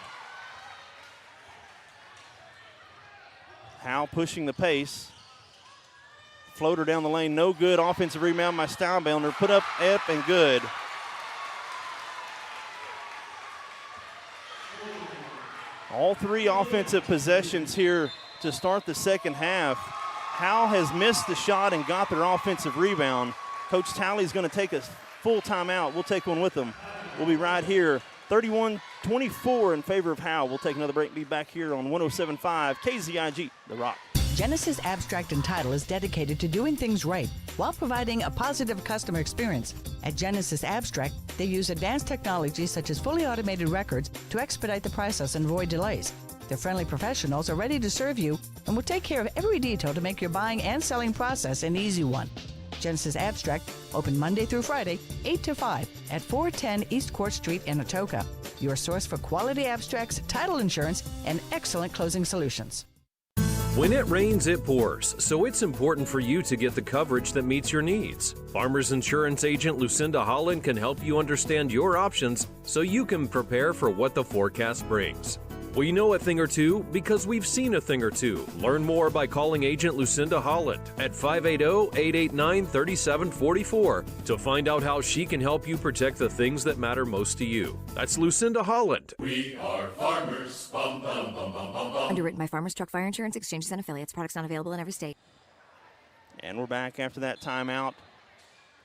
Howe pushing the pace. Floater down the lane, no good. Offensive rebound by Steinbellner. Put up and good. All 3 offensive possessions here to start the second half. Howe has missed the shot and got their offensive rebound. Coach Talley's going to take a full timeout. We'll take one with them. We'll be right here. 31-24 in favor of Howe. We'll take another break and be back here on 107.5 KZIG, The Rock. Genesis Abstract and Title is dedicated to doing things right while providing a positive customer experience. At Genesis Abstract, they use advanced technology such as fully automated records to expedite the process and avoid delays. Their friendly professionals are ready to serve you and will take care of every detail to make your buying and selling process an easy one. Genesis Abstract, open Monday through Friday, 8 to 5 at 410 East Court Street in Atoka. Your source for quality abstracts, title insurance, and excellent closing solutions. When it rains, it pours, so it's important for you to get the coverage that meets your needs. Farmers Insurance agent Lucinda Holland can help you understand your options so you can prepare for what the forecast brings. We know a thing or two because we've seen a thing or two. Learn more by calling agent Lucinda Holland at 580-889-3744 to find out how she can help you protect the things that matter most to you. That's Lucinda Holland. We are farmers. Bum, bum, bum, bum, bum, bum. Underwritten by Farmers Truck Fire Insurance Exchanges and Affiliates. Products not available in every state. And we're back after that timeout.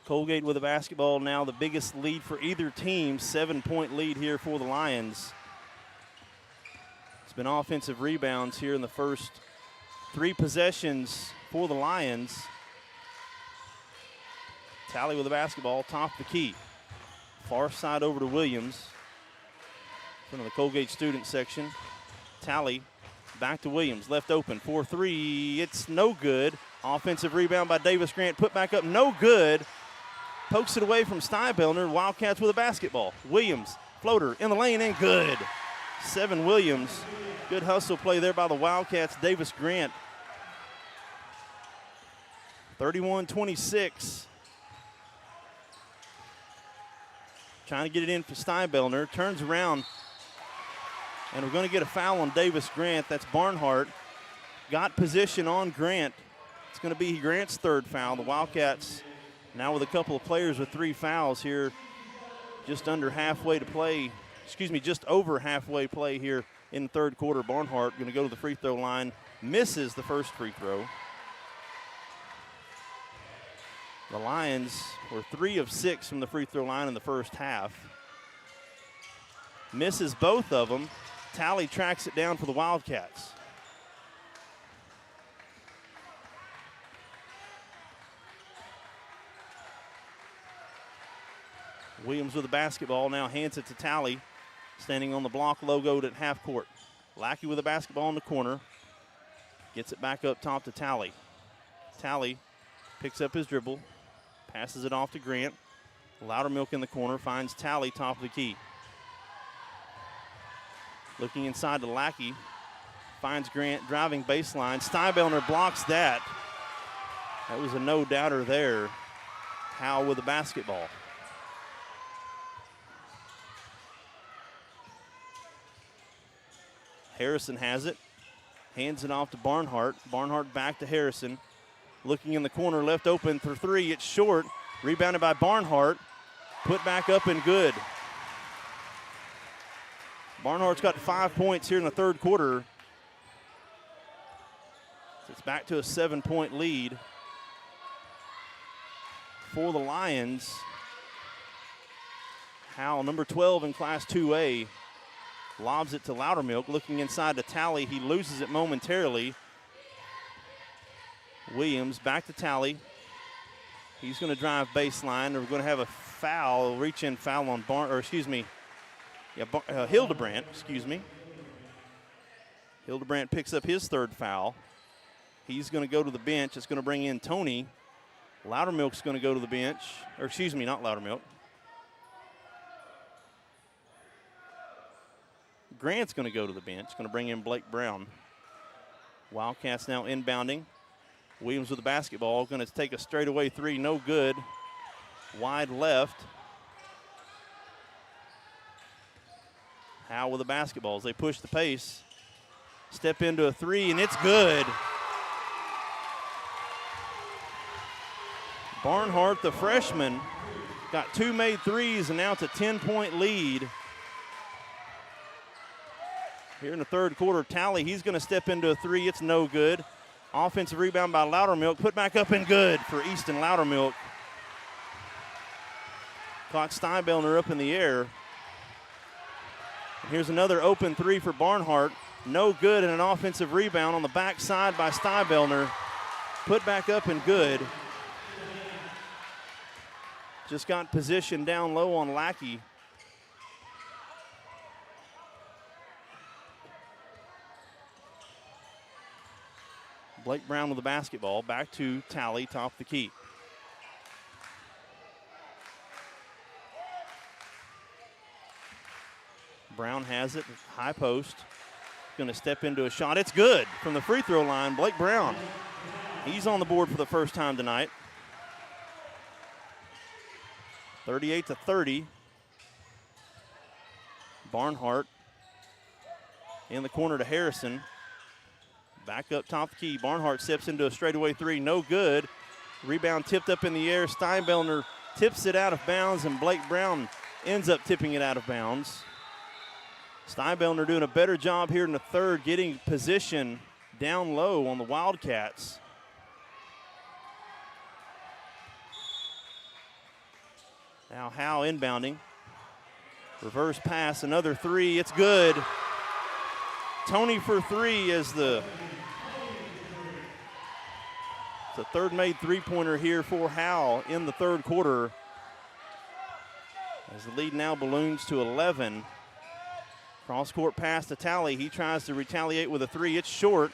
Coalgate with the basketball now, the biggest lead for either team. 7-point lead here for the Lions. It's been offensive rebounds here in the first 3 possessions for the Lions. Talley with the basketball, top of the key. Far side over to Williams. From the Coalgate student section. Talley back to Williams, left open, 4-3, it's no good. Offensive rebound by Davis Grant, put back up, no good. Pokes it away from Steinbellner, Wildcats with a basketball. Williams, floater in the lane and good. 7 Williams, good hustle play there by the Wildcats. Davis Grant, 31-26. Trying to get it in for Steinbellner, turns around, and we're going to get a foul on Davis Grant. That's Barnhart. Got position on Grant. It's going to be Grant's 3rd foul. The Wildcats now with a couple of players with 3 fouls here. Just under halfway to play. Just over halfway play here in the 3rd quarter. Barnhart going to go to the free throw line. Misses the first free throw. The Lions were 3 of 6 from the free throw line in the first half. Misses both of them. Talley tracks it down for the Wildcats. Williams with the basketball, now hands it to Talley, standing on the block logoed at half court. Lackey with the basketball in the corner. Gets it back up top to Talley. Talley picks up his dribble, passes it off to Grant. Loudermilk in the corner, finds Talley top of the key. Looking inside to Lackey, finds Grant driving baseline. Steinbellner blocks that. That was a no-doubter there. Howe with the basketball. Harrison has it, hands it off to Barnhart. Barnhart back to Harrison. Looking in the corner, left open for 3. It's short. Rebounded by Barnhart. Put back up and good. Barnhart's got 5 points here in the 3rd quarter. So it's back to a 7-point lead. for the Lions. Howe, number 12 in Class 2A, lobs it to Loudermilk, looking inside to Talley. He loses it momentarily. Williams back to Talley. He's going to drive baseline. We're going to have a foul, reach-in foul on Hildebrandt, Hildebrandt picks up his third foul. He's going to go to the bench. It's going to bring in Tony. Loudermilk's going to go to the bench. Not Loudermilk. Grant's going to go to the bench. Going to bring in Blake Brown. Wildcats now inbounding. Williams with the basketball. Going to take a straightaway three. No good. Wide left. Howe with the basketball as they push the pace. Step into a three, and it's good. Barnhart, the freshman, got 2 made threes, and now it's a 10-point lead. Here in the third quarter, Talley, he's going to step into a three. It's no good. Offensive rebound by Loudermilk. Put back up and good for Easton Loudermilk. Caught Steinbellner up in the air. Here's another open three for Barnhart. No good, and an offensive rebound on the backside by Steinbellner. Put back up and good. Just got positioned down low on Lackey. Blake Brown with the basketball. Back to Talley, top of the key. Brown has it, high post. Going to step into a shot. It's good from the free throw line. Blake Brown, he's on the board for the first time tonight. 38-30. Barnhart in the corner to Harrison. Back up top of the key. Barnhart steps into a straightaway three. No good. Rebound tipped up in the air. Steinbellner tips it out of bounds, and Blake Brown ends up tipping it out of bounds. Steinbellner doing a better job here in the third, getting position down low on the Wildcats. Now Howe inbounding. Reverse pass, another three, it's good. Tony for three is the third made three-pointer here for Howe in the third quarter. As the lead now balloons to 11. Cross-court pass to Talley. He tries to retaliate with a three. It's short,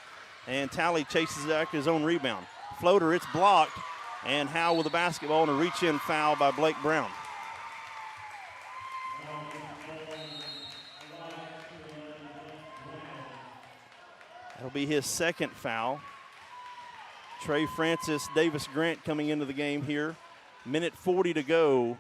and Talley chases back his own rebound. Floater, it's blocked, and Howe with the basketball and a reach-in foul by Blake Brown. That'll be his second foul. Trey Francis, Davis Grant coming into the game here. Minute 40 to go.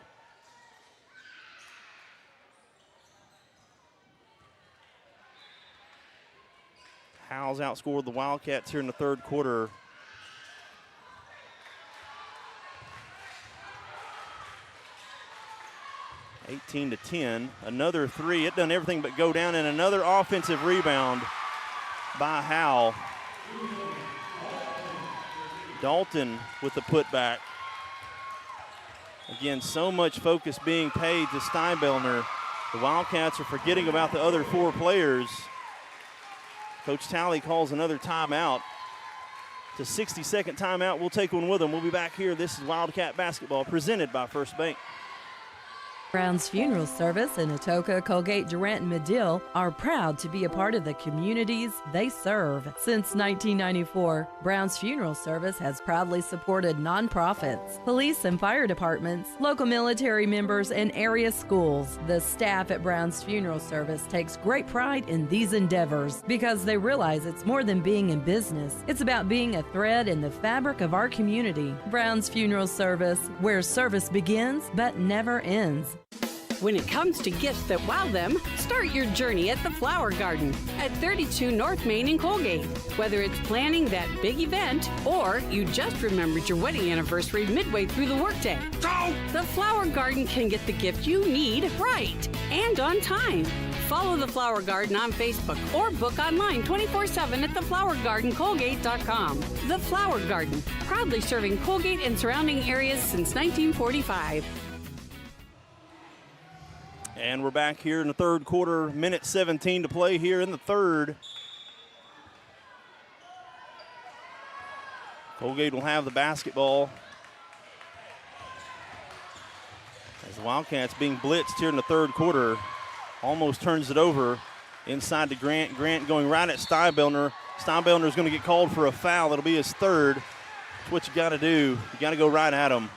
Howe's outscored the Wildcats here in the third quarter. (18-10). Another three. It done everything but go down, and another offensive rebound by Howe. Dalton with the putback. Again, so much focus being paid to Steinbellner. The Wildcats are forgetting about the other four players. Coach Talley calls another timeout. It's a 60-second timeout. We'll take one with him. We'll be back here. This is Wildcat Basketball presented by First Bank. Brown's Funeral Service in Atoka, Coalgate, Durant, and Medill are proud to be a part of the communities they serve. Since 1994, Brown's Funeral Service has proudly supported nonprofits, police and fire departments, local military members, and area schools. The staff at Brown's Funeral Service takes great pride in these endeavors because they realize it's more than being in business. It's about being a thread in the fabric of our community. Brown's Funeral Service, where service begins but never ends. When it comes to gifts that wow them, start your journey at the Flower Garden at 32 North Main in Coalgate. Whether it's planning that big event or you just remembered your wedding anniversary midway through the workday, the Flower Garden can get the gift you need right and on time. Follow The Flower Garden on Facebook or book online 24/7 at theflowergardencolgate.com. The Flower Garden, proudly serving Coalgate and surrounding areas since 1945. And we're back here in the third quarter, minute 17 to play here in the third. Coalgate will have the basketball as the Wildcats being blitzed here in the third quarter. Almost turns it over inside to Grant. Grant going right at Steinbellner. Steinbellner is going to get called for a foul. That'll be his third. That's what you got to do. You got to go right at him.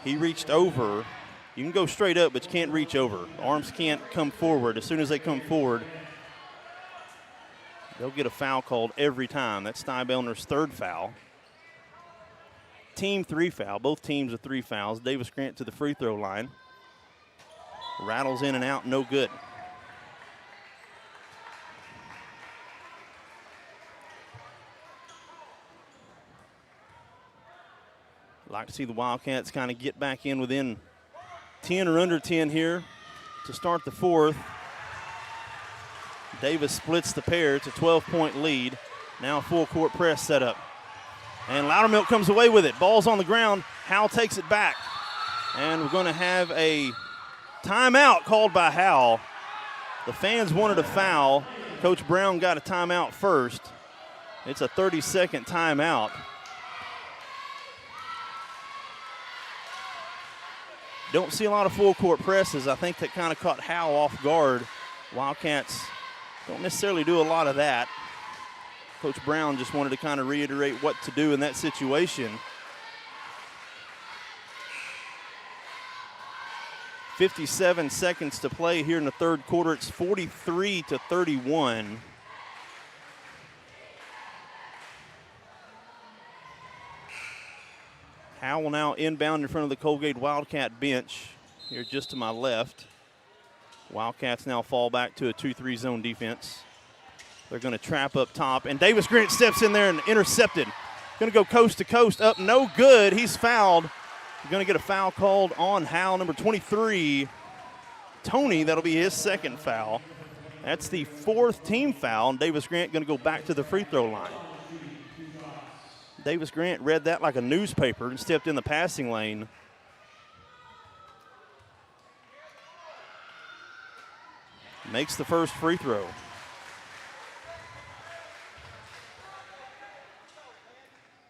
He reached over. You can go straight up, but you can't reach over. Arms can't come forward. As soon as they come forward, they'll get a foul called every time. That's Steinbellner's third foul. Team 3 foul. Both teams with 3 fouls. Davis Grant to the free throw line. Rattles in and out, no good. Like to see the Wildcats kind of get back in within 10 or under 10 here to start the fourth. Davis splits the pair. It's a 12-point lead. Now full court press set up. And Loudermilk comes away with it. Ball's on the ground. Howe takes it back. And we're going to have a timeout called by Howe. The fans wanted a foul. Coach Brown got a timeout first. It's a 30-second timeout. Don't see a lot of full court presses. I think that kind of caught Howe off guard. Wildcats don't necessarily do a lot of that. Coach Brown just wanted to kind of reiterate what to do in that situation. 57 seconds to play here in the third quarter. It's 43-31. Howe will now inbound in front of the Coalgate Wildcat bench here just to my left. Wildcats now fall back to a 2-3 zone defense. They're going to trap up top, and Davis Grant steps in there and intercepted. Going to go coast to coast, up, no good. He's fouled. We're going to get a foul called on Howe, number 23, Tony. That'll be his second foul. That's the fourth team foul, and Davis Grant going to go back to the free throw line. Davis Grant read that like a newspaper and stepped in the passing lane. Makes the first free throw.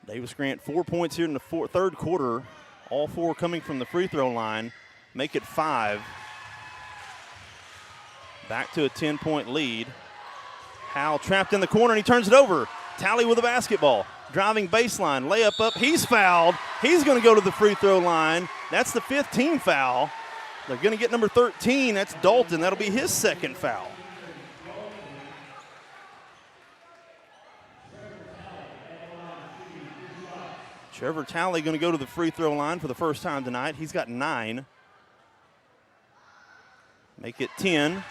Davis Grant 4 points here in the third quarter. All 4 coming from the free throw line. Make it 5. Back to a 10-point lead. Howe trapped in the corner, and he turns it over. Talley with the basketball. Driving baseline, layup up. He's fouled. He's going to go to the free throw line. That's the 5th team foul. They're going to get number 13. That's Dalton. That'll be his second foul. Trevor Talley going to go to the free throw line for the first time tonight. He's got 9. Make it 10.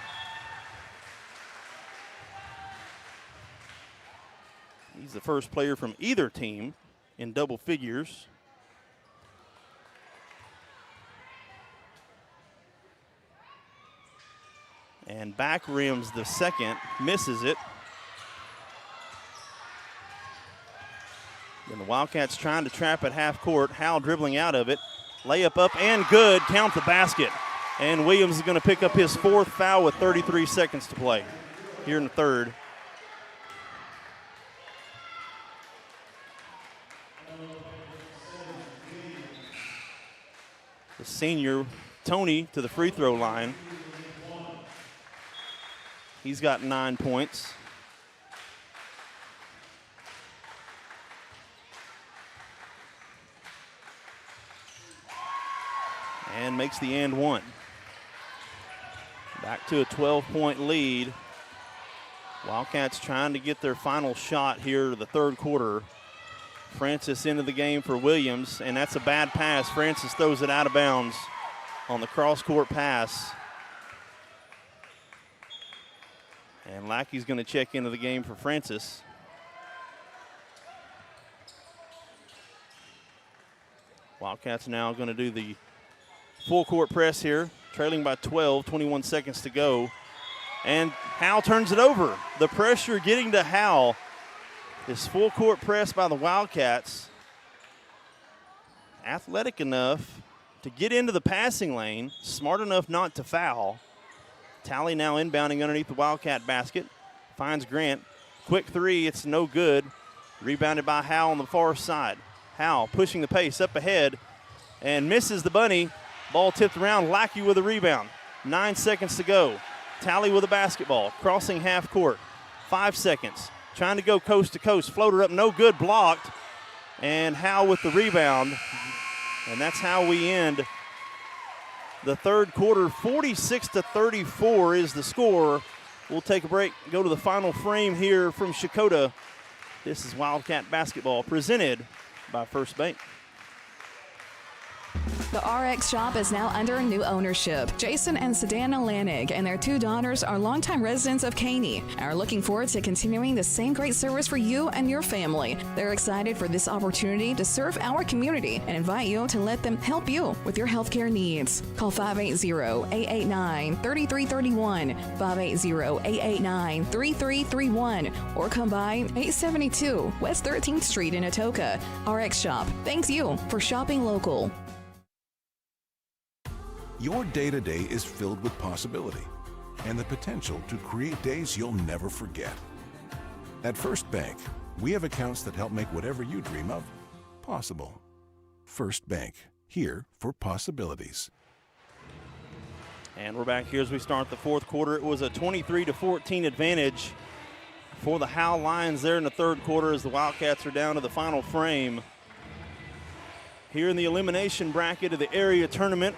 He's the first player from either team in double figures. And back rims the second, misses it. Then the Wildcats trying to trap at half court. Howe dribbling out of it. Layup up and good. Count the basket. And Williams is going to pick up his 4th foul with 33 seconds to play here in the third. The senior, Tony, to the free throw line. He's got 9 points. And makes the and one. Back to a 12-point lead. Wildcats trying to get their final shot here the third quarter. Francis into the game for Williams, and that's a bad pass. Francis throws it out of bounds on the cross-court pass. And Lackey's going to check into the game for Francis. Wildcats now going to do the full court press here. trailing by 12, 21 seconds to go. And Howe turns it over. The pressure getting to Howe. This full court press by the Wildcats. Athletic enough to get into the passing lane, smart enough not to foul. Tally now inbounding underneath the Wildcat basket. Finds Grant. Quick three, it's no good. Rebounded by Howe on the far side. Howe pushing the pace up ahead and misses the bunny. Ball tipped around, Lackey with a rebound. 9 seconds to go. Tally with a basketball, crossing half court. 5 seconds, trying to go coast to coast. Floater up, no good, blocked. And Howe with the rebound. And that's how we end the third quarter. 46-34 is the score. We'll take a break, go to the final frame here from Checotah. This is Wildcat basketball presented by First Bank. The RX shop is now under new ownership. Jason and Sedana Lanig and their 2 daughters are longtime residents of Caney and are looking forward to continuing the same great service for you and your family. They're excited for this opportunity to serve our community and invite you to let them help you with your healthcare needs. Call 580-889-3331, 580-889-3331, or come by 872 West 13th Street in Atoka. RX Shop thanks you for shopping local. Your day-to-day is filled with possibility and the potential to create days you'll never forget. At First Bank, we have accounts that help make whatever you dream of possible. First Bank, here for possibilities. And we're back here as we start the fourth quarter. It was a 23-14 advantage for the Howe Lions there in the third quarter as the Wildcats are down to the final frame. Here in the elimination bracket of the area tournament,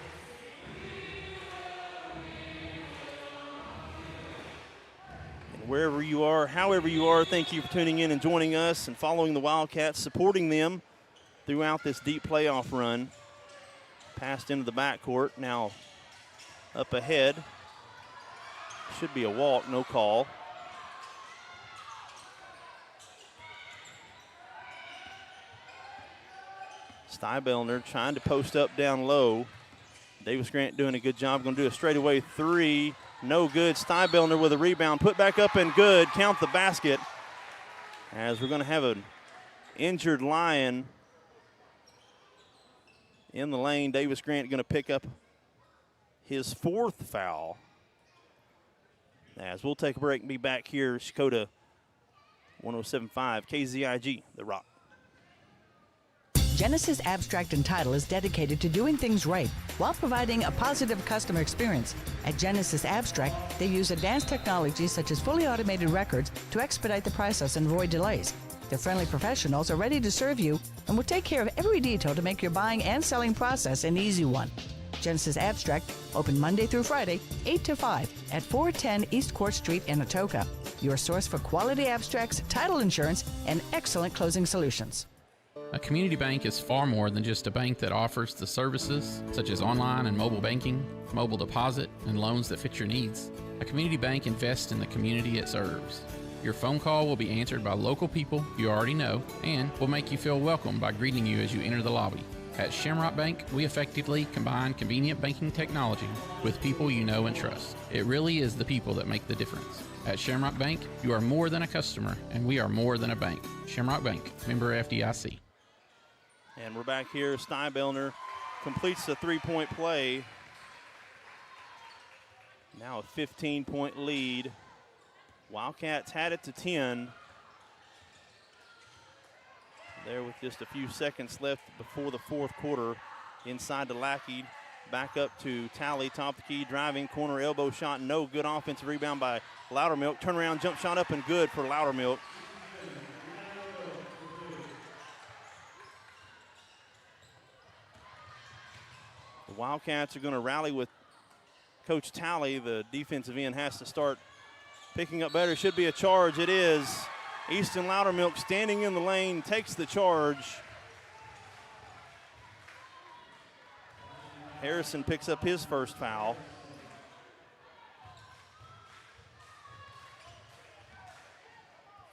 wherever you are, however you are, thank you for tuning in and joining us and following the Wildcats, supporting them throughout this deep playoff run. Passed into the backcourt, now up ahead. Should be a walk, no call. Stybellner trying to post up down low. Davis Grant doing a good job, going to do a straightaway three. No good. Stybellner with a rebound. Put back up and good. Count the basket. As we're going to have an injured Lion in the lane. Davis Grant going to pick up his 4th foul. As we'll take a break and be back here. Checotah 107.5 KZIG, The Rock. Genesis Abstract and Title is dedicated to doing things right while providing a positive customer experience. At Genesis Abstract, they use advanced technology such as fully automated records to expedite the process and avoid delays. Their friendly professionals are ready to serve you and will take care of every detail to make your buying and selling process an easy one. Genesis Abstract, open Monday through Friday, 8 to 5 at 410 East Court Street in Atoka. Your source for quality abstracts, title insurance, and excellent closing solutions. A community bank is far more than just a bank that offers the services such as online and mobile banking, mobile deposit, and loans that fit your needs. A community bank invests in the community it serves. Your phone call will be answered by local people you already know and will make you feel welcome by greeting you as you enter the lobby. At Shamrock Bank, we effectively combine convenient banking technology with people you know and trust. It really is the people that make the difference. At Shamrock Bank, you are more than a customer, and we are more than a bank. Shamrock Bank, member FDIC. And we're back here. Stybellner completes the three-point play. Now a 15-point lead. Wildcats had it to 10. There with just a few seconds left before the fourth quarter. Inside to Lackey. Back up to Tally. Top of the key. Driving. Corner elbow shot. No good. Offensive rebound by Loudermilk. Turnaround jump shot up and good for Loudermilk. The Wildcats are going to rally with Coach Tally. The defensive end has to start picking up better. Should be a charge. It is. Easton Loudermilk standing in the lane, takes the charge. Harrison picks up his first foul.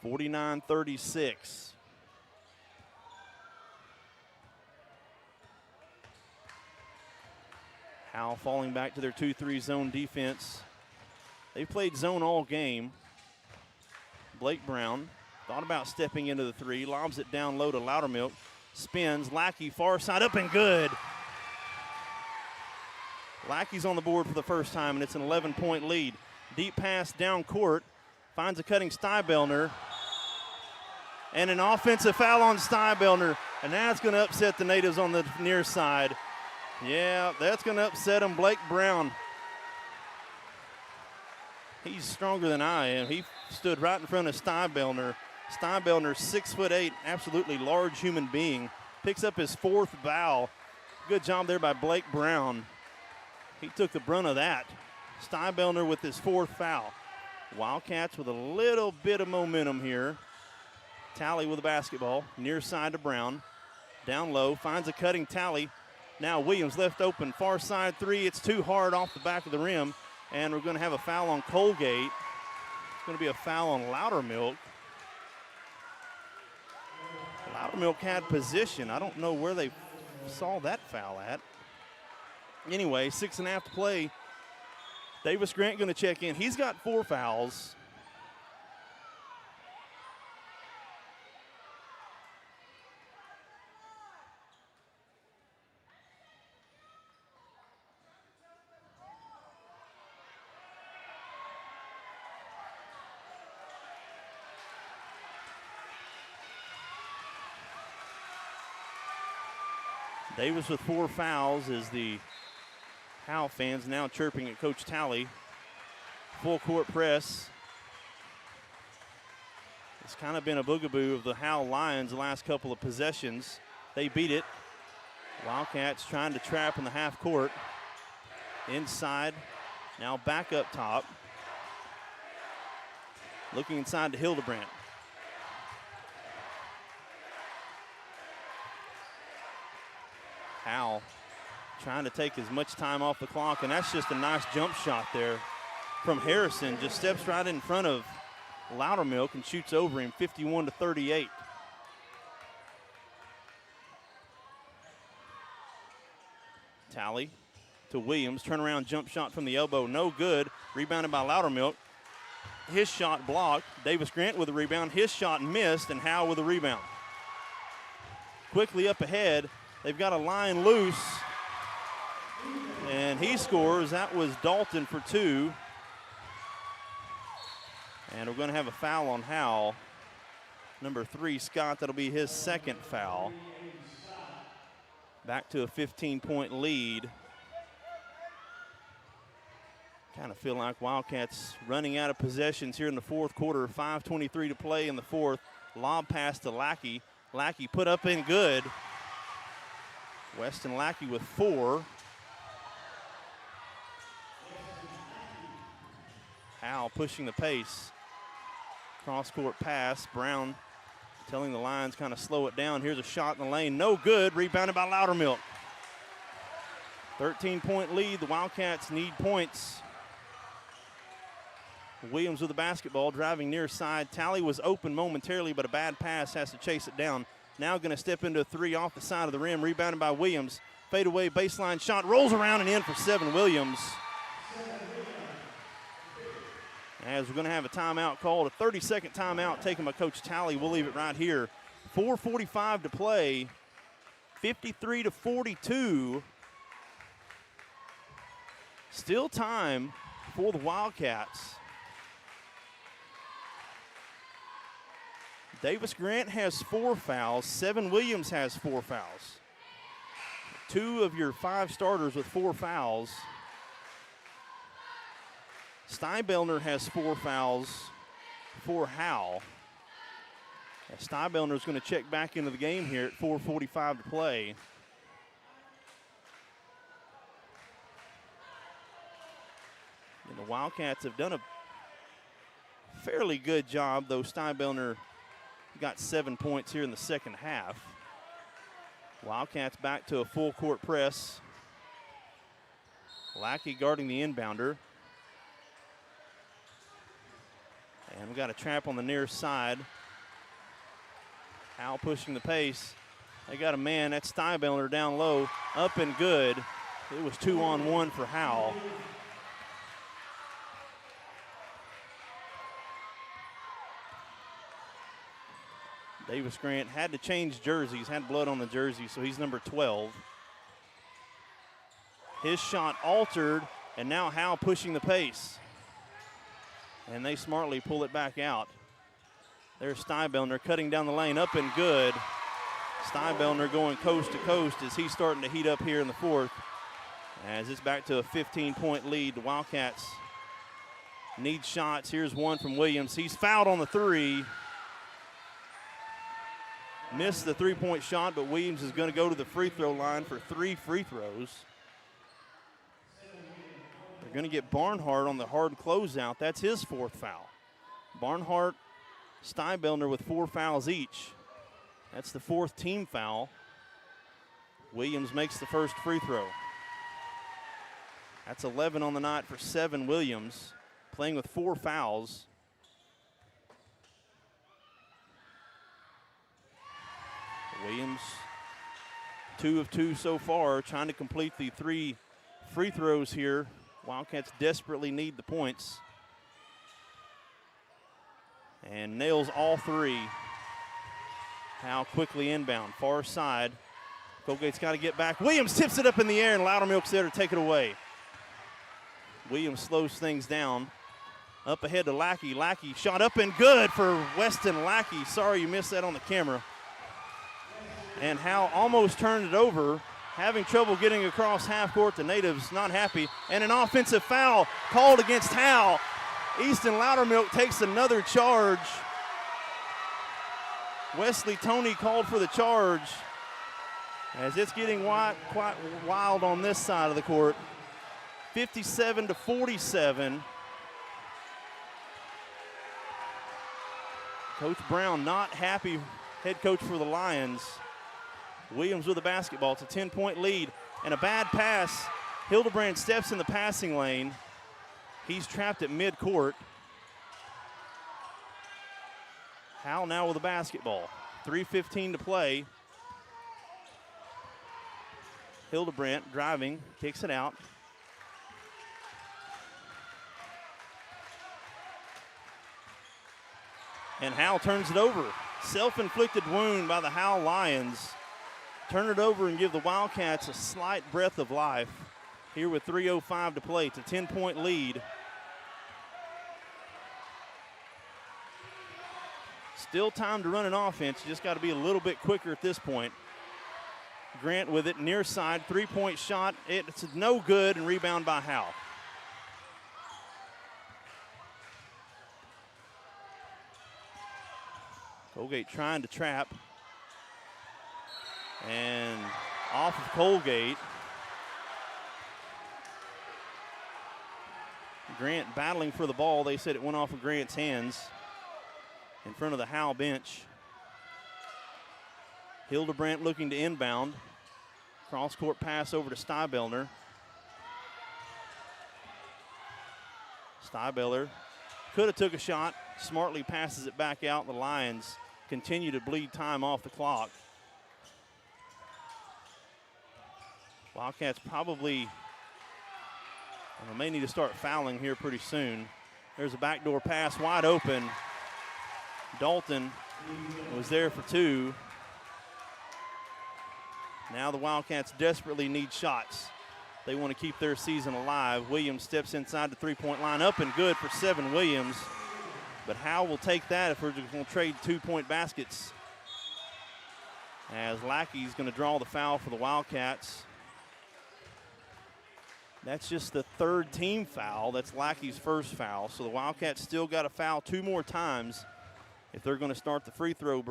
(49-36). Howe falling back to their 2-3 zone defense. They've played zone all game. Blake Brown thought about stepping into the three, lobs it down low to Loudermilk, spins, Lackey far side up and good. Lackey's on the board for the first time, and it's an 11-point lead. Deep pass down court, finds a cutting Stybellner, and an offensive foul on Stybellner, and that's going to upset the natives on the near side. Yeah, that's going to upset him. Blake Brown, he's stronger than I am. He stood right in front of Stybellner. Stybellner, 6'8", absolutely large human being, picks up his 4th foul. Good job there by Blake Brown. He took the brunt of that. Stybellner with his 4th foul. Wildcats with a little bit of momentum here. Talley with the basketball, near side to Brown. Down low, finds a cutting Talley. Now Williams left open, far side three. It's too hard off the back of the rim, and we're going to have a foul on Coalgate. It's going to be a foul on Loudermilk. Loudermilk had position. I don't know where they saw that foul at. Anyway, 6.5 to play. Davis Grant going to check in. He's got 4 fouls. Davis with 4 fouls as the Howe fans now chirping at Coach Talley. Full court press. It's kind of been a boogaboo of the Howe Lions the last couple of possessions. They beat it. Wildcats trying to trap in the half court. Inside, now back up top. Looking inside to Hildebrandt. Howe trying to take as much time off the clock, and that's just a nice jump shot there from Harrison. Just steps right in front of Loudermilk and shoots over him, 51-38. Talley to Williams, turnaround jump shot from the elbow, no good. Rebounded by Loudermilk. His shot blocked. Davis Grant with a rebound. His shot missed, and Howe with a rebound. Quickly up ahead. They've got a line loose, and he scores. That was Dalton for 2. And we're going to have a foul on Howe. Number 3, Scott, that'll be his 2nd foul. Back to a 15-point lead. Kind of feel like Wildcats running out of possessions here in the 4th quarter. 5:23 to play in the 4th. Lob pass to Lackey. Lackey put up in good. Weston Lackey with 4. Howe pushing the pace. Cross-court pass. Brown telling the Lions kind of slow it down. Here's a shot in the lane. No good. Rebounded by Loudermilk. 13-point lead. The Wildcats need points. Williams with the basketball, driving near side. Talley was open momentarily, but a bad pass, has to chase it down. Now going to step into a 3 off the side of the rim, rebounded by Williams. Fade away baseline shot, rolls around and in for 7 Williams. As we're going to have a timeout called, a 30-second timeout taken by Coach Talley. We'll leave it right here. 4:45 to play, 53-42. Still time for the Wildcats. Davis Grant has 4 fouls. 7 Williams has 4 fouls. 2 of your 5 starters with 4 fouls. Stybellner has 4 fouls for Howe. Stybellner is going to check back into the game here at 4:45 to play. And the Wildcats have done a fairly good job, though Stybellner got 7 points here in the second half. Wildcats back to a full court press. Lackey guarding the inbounder. And we got a trap on the near side. Howe pushing the pace. They got a man, that's Stybellner down low, up and good. It was 2-on-1 for Howe. Davis Grant had to change jerseys, had blood on the jersey, so he's number 12. His shot altered, and now Howe pushing the pace. And they smartly pull it back out. There's Steinbellner cutting down the lane, up and good. Steinbellner going coast to coast as he's starting to heat up here in the fourth. As it's back to a 15-point lead, the Wildcats need shots. Here's one from Williams. He's fouled on the three. Missed the three-point shot, but Williams is going to go to the free throw line for 3 free throws. They're going to get Barnhart on the hard closeout. That's his 4th foul. Barnhart, Steinbellner with 4 fouls each. That's the 4th team foul. Williams makes the first free throw. That's 11 on the night for 7 Williams, playing with 4 fouls. Williams, 2 of 2 so far, trying to complete the 3 free throws here. Wildcats desperately need the points. And nails all 3. Howe quickly inbound, far side. Coalgate's got to get back. Williams tips it up in the air, and Loudermilk's there to take it away. Williams slows things down. Up ahead to Lackey. Lackey shot up and good for Weston Lackey. Sorry you missed that on the camera. And Howe almost turned it over, having trouble getting across half court. The natives not happy. And an offensive foul called against Howe. Easton Loudermilk takes another charge. Wesley Toney called for the charge as it's getting quite wild on this side of the court. 57-47. Coach Brown not happy, head coach for the Lions. Williams with the basketball. It's a 10-point lead and a bad pass. Hildebrand steps in the passing lane. He's trapped at midcourt. Howe now with the basketball. 3:15 to play. Hildebrand driving, kicks it out. And Howe turns it over. Self-inflicted wound by the Howe Lions. Turn it over and give the Wildcats a slight breath of life. Here with 3:05 to play. It's a 10-point lead. Still time to run an offense. You just got to be a little bit quicker at this point. Grant with it, near side, 3-point shot. It's no good, and rebound by Howe. Coalgate trying to trap. And off of Coalgate. Grant battling for the ball. They said it went off of Grant's hands in front of the Howe bench. Hildebrand looking to inbound. Cross-court pass over to Steinbellner. Steinbellner could have took a shot. Smartly passes it back out. The Lions continue to bleed time off the clock. Wildcats probably may need to start fouling here pretty soon. There's a backdoor pass wide open. Dalton was there for 2. Now the Wildcats desperately need shots. They want to keep their season alive. Williams steps inside the 3-point line, up and good for 7 Williams. But Howe will take that if we're just going to trade 2-point baskets. As Lackey's going to draw the foul for the Wildcats. That's just the 3rd team foul. That's Lackey's first foul. So the Wildcats still got to foul 2 more times if they're going to start the free throw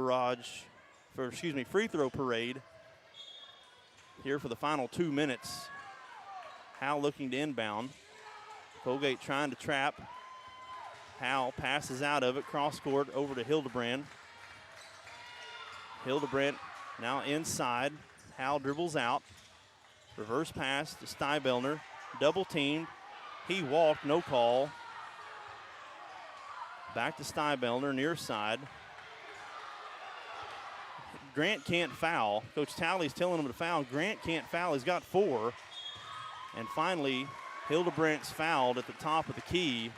parade here for the final 2 minutes. Howe looking to inbound. Coalgate trying to trap. Howe passes out of it, cross court over to Hildebrand. Hildebrand now inside. Howe dribbles out. Reverse pass to Steinbellner. Double teamed. He walked, no call. Back to Steinbellner, near side. Grant can't foul. Coach Talley's telling him to foul. Grant can't foul. He's got 4. And finally, Hildebrandt's fouled at the top of the key.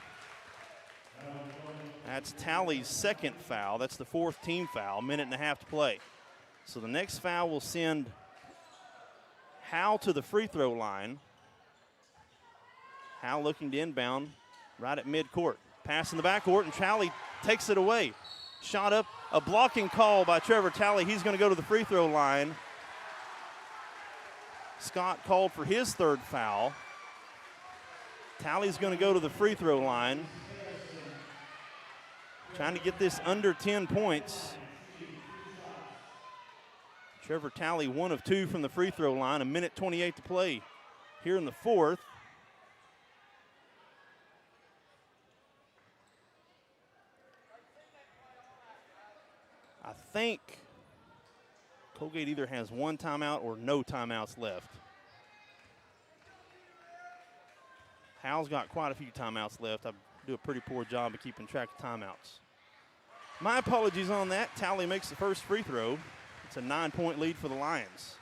That's Talley's second foul. That's the fourth team foul, minute and a half to play. So the next foul will send Howe to the free throw line. Howe looking to inbound right at midcourt. Pass in the backcourt, and Talley takes it away. Shot up, a blocking call by Trevor Talley. He's going to go to the free throw line. Scott called for his third foul. Talley's going to go to the free throw line. Trying to get this under 10 points. Trevor Talley 1 of 2 from the free throw line. A minute 28 to play here in the fourth. I think Coalgate either has one timeout or no timeouts left. Howe's got quite a few timeouts left. I do a pretty poor job of keeping track of timeouts. My apologies on that. Talley makes the first free throw. It's a 9-point lead for the Lions.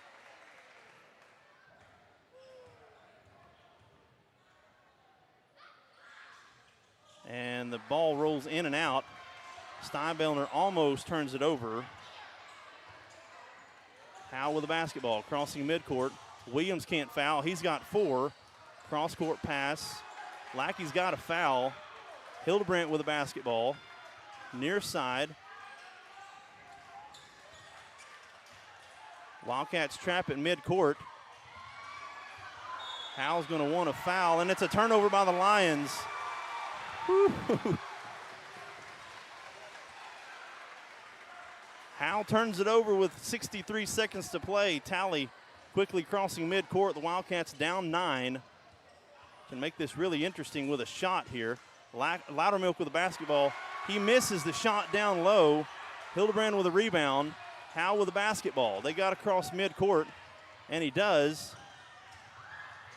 And the ball rolls in and out. Steinbellner almost turns it over. Howe with the basketball, crossing midcourt. Williams can't foul. He's got 4. Cross-court pass. Lackey's got a foul. Hildebrandt with the basketball. Near side. Wildcats trap at midcourt. Howe's going to want a foul, and it's a turnover by the Lions. Woo-hoo. Howe turns it over with 63 seconds to play. Talley quickly crossing midcourt. The Wildcats down 9. Can make this really interesting with a shot here. Loudermilk with the basketball. He misses the shot down low. Hildebrand with a rebound. Howe with the basketball. They got across midcourt, and he does.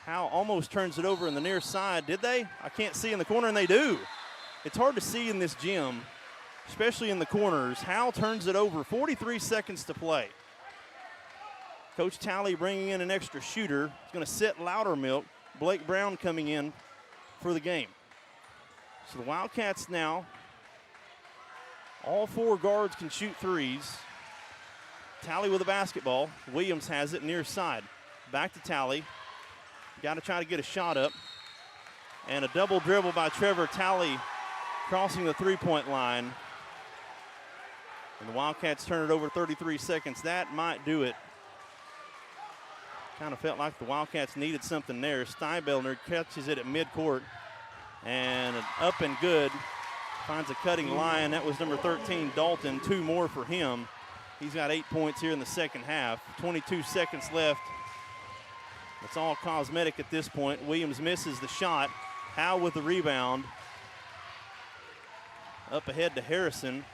Howe almost turns it over in the near side. Did they? I can't see in the corner, and they do. It's hard to see in this gym, especially in the corners. Howe turns it over. 43 seconds to play. Coach Talley bringing in an extra shooter. He's going to sit Loudermilk. Blake Brown coming in for the game. So the Wildcats now, all 4 guards can shoot threes. Talley with the basketball. Williams has it near side. Back to Talley. Got to try to get a shot up. And a double dribble by Trevor Talley crossing the three-point line. And the Wildcats turn it over 33 seconds. That might do it. Kind of felt like the Wildcats needed something there. Steinbellner catches it at midcourt. And up and good. Finds a cutting line. That was number 13, Dalton. 2 more for him. He's got 8 points here in the second half. 22 seconds left. It's all cosmetic at this point. Williams misses the shot. Howe with the rebound. Up ahead to Harrison.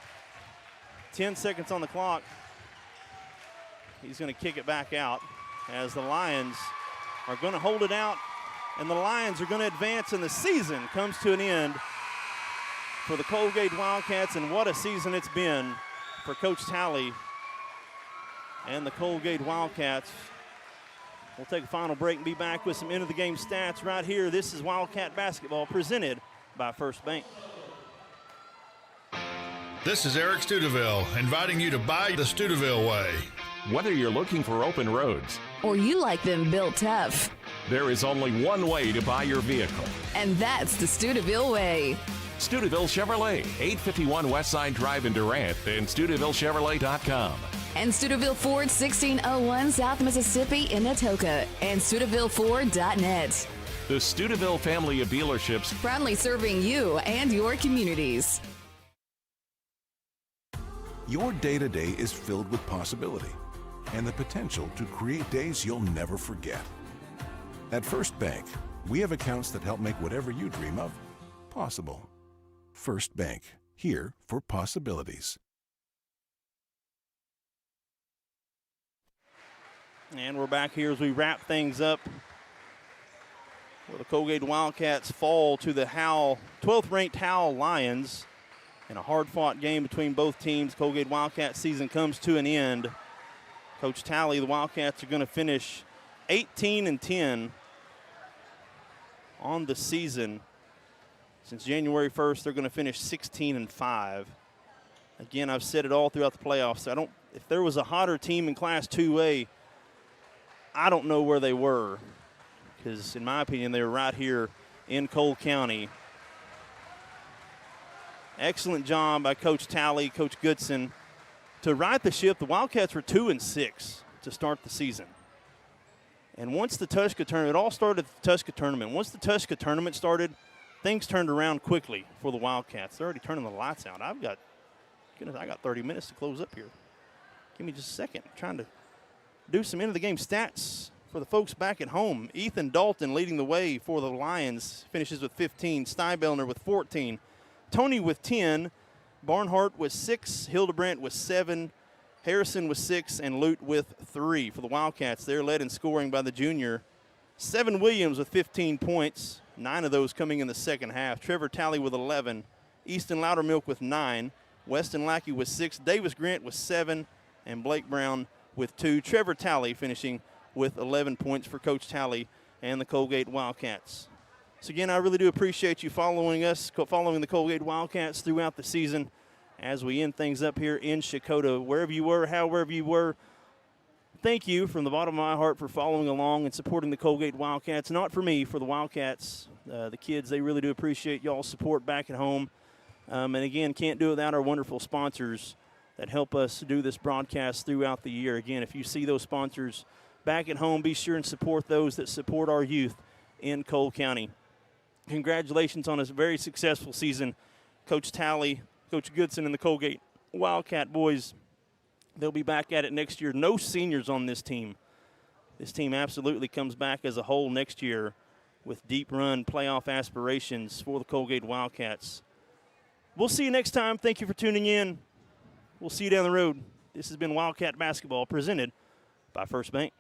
10 seconds on the clock. He's going to kick it back out as the Lions are going to hold it out, and the Lions are going to advance, and the season comes to an end for the Coalgate Wildcats, and what a season it's been for Coach Talley and the Coalgate Wildcats. We'll take a final break and be back with some end-of-the-game stats right here. This is Wildcat Basketball presented by First Bank. This is Eric Studeville inviting you to buy the Studeville way. Whether you're looking for open roads or you like them built tough, there is only one way to buy your vehicle. And that's the Studeville way. Studeville Chevrolet, 851 Westside Drive in Durant, and StudevilleChevrolet.com. And Studeville Ford, 1601 South Mississippi in Atoka, and StudevilleFord.net. The Studeville family of dealerships, proudly serving you and your communities. Your day-to-day is filled with possibility and the potential to create days you'll never forget. At First Bank, we have accounts that help make whatever you dream of possible. First Bank, here for possibilities. And we're back here as we wrap things up. Well, the Coalgate Wildcats fall to the 12th-ranked Howe Lions. In a hard-fought game between both teams, Coalgate Wildcat season comes to an end. Coach Talley, the Wildcats are going to finish 18-10 on the season. Since January 1st, they're going to finish 16-5. Again, I've said it all throughout the playoffs. If there was a hotter team in Class 2A, I don't know where they were, because in my opinion, they were right here in Cole County. Excellent job by Coach Talley, Coach Goodson, to right the ship. The Wildcats were 2-6 to start the season. And once the Tushka tournament, it all started at the Tushka tournament. Once the Tushka tournament started, things turned around quickly for the Wildcats. They're already turning the lights out. I got 30 minutes to close up here. Give me just a second. I'm trying to do some end-of-the-game stats for the folks back at home. Ethan Dalton leading the way for the Lions, finishes with 15. Steinbellner with 14. Tony with 10. Barnhart with 6. Hildebrandt with 7. Harrison with 6. And Lute with 3. For the Wildcats, they're led in scoring by the junior. Seven Williams with 15 points. 9 of those coming in the second half. Trevor Talley with 11. Easton Loudermilk with 9. Weston Lackey with 6. Davis Grant with 7. And Blake Brown with 2. Trevor Talley finishing with 11 points for Coach Talley and the Coalgate Wildcats. So, again, I really do appreciate you following the Coalgate Wildcats throughout the season as we end things up here in Checotah. Wherever you were, however you were, thank you from the bottom of my heart for following along and supporting the Coalgate Wildcats. Not for me, for the Wildcats. The kids, they really do appreciate y'all's support back at home. And, again, can't do it without our wonderful sponsors that help us do this broadcast throughout the year. Again, if you see those sponsors back at home, be sure and support those that support our youth in Cole County. Congratulations on a very successful season. Coach Talley, Coach Goodson, and the Coalgate Wildcat boys, they'll be back at it next year. No seniors on this team. This team absolutely comes back as a whole next year with deep run playoff aspirations for the Coalgate Wildcats. We'll see you next time. Thank you for tuning in. We'll see you down the road. This has been Wildcat Basketball presented by First Bank.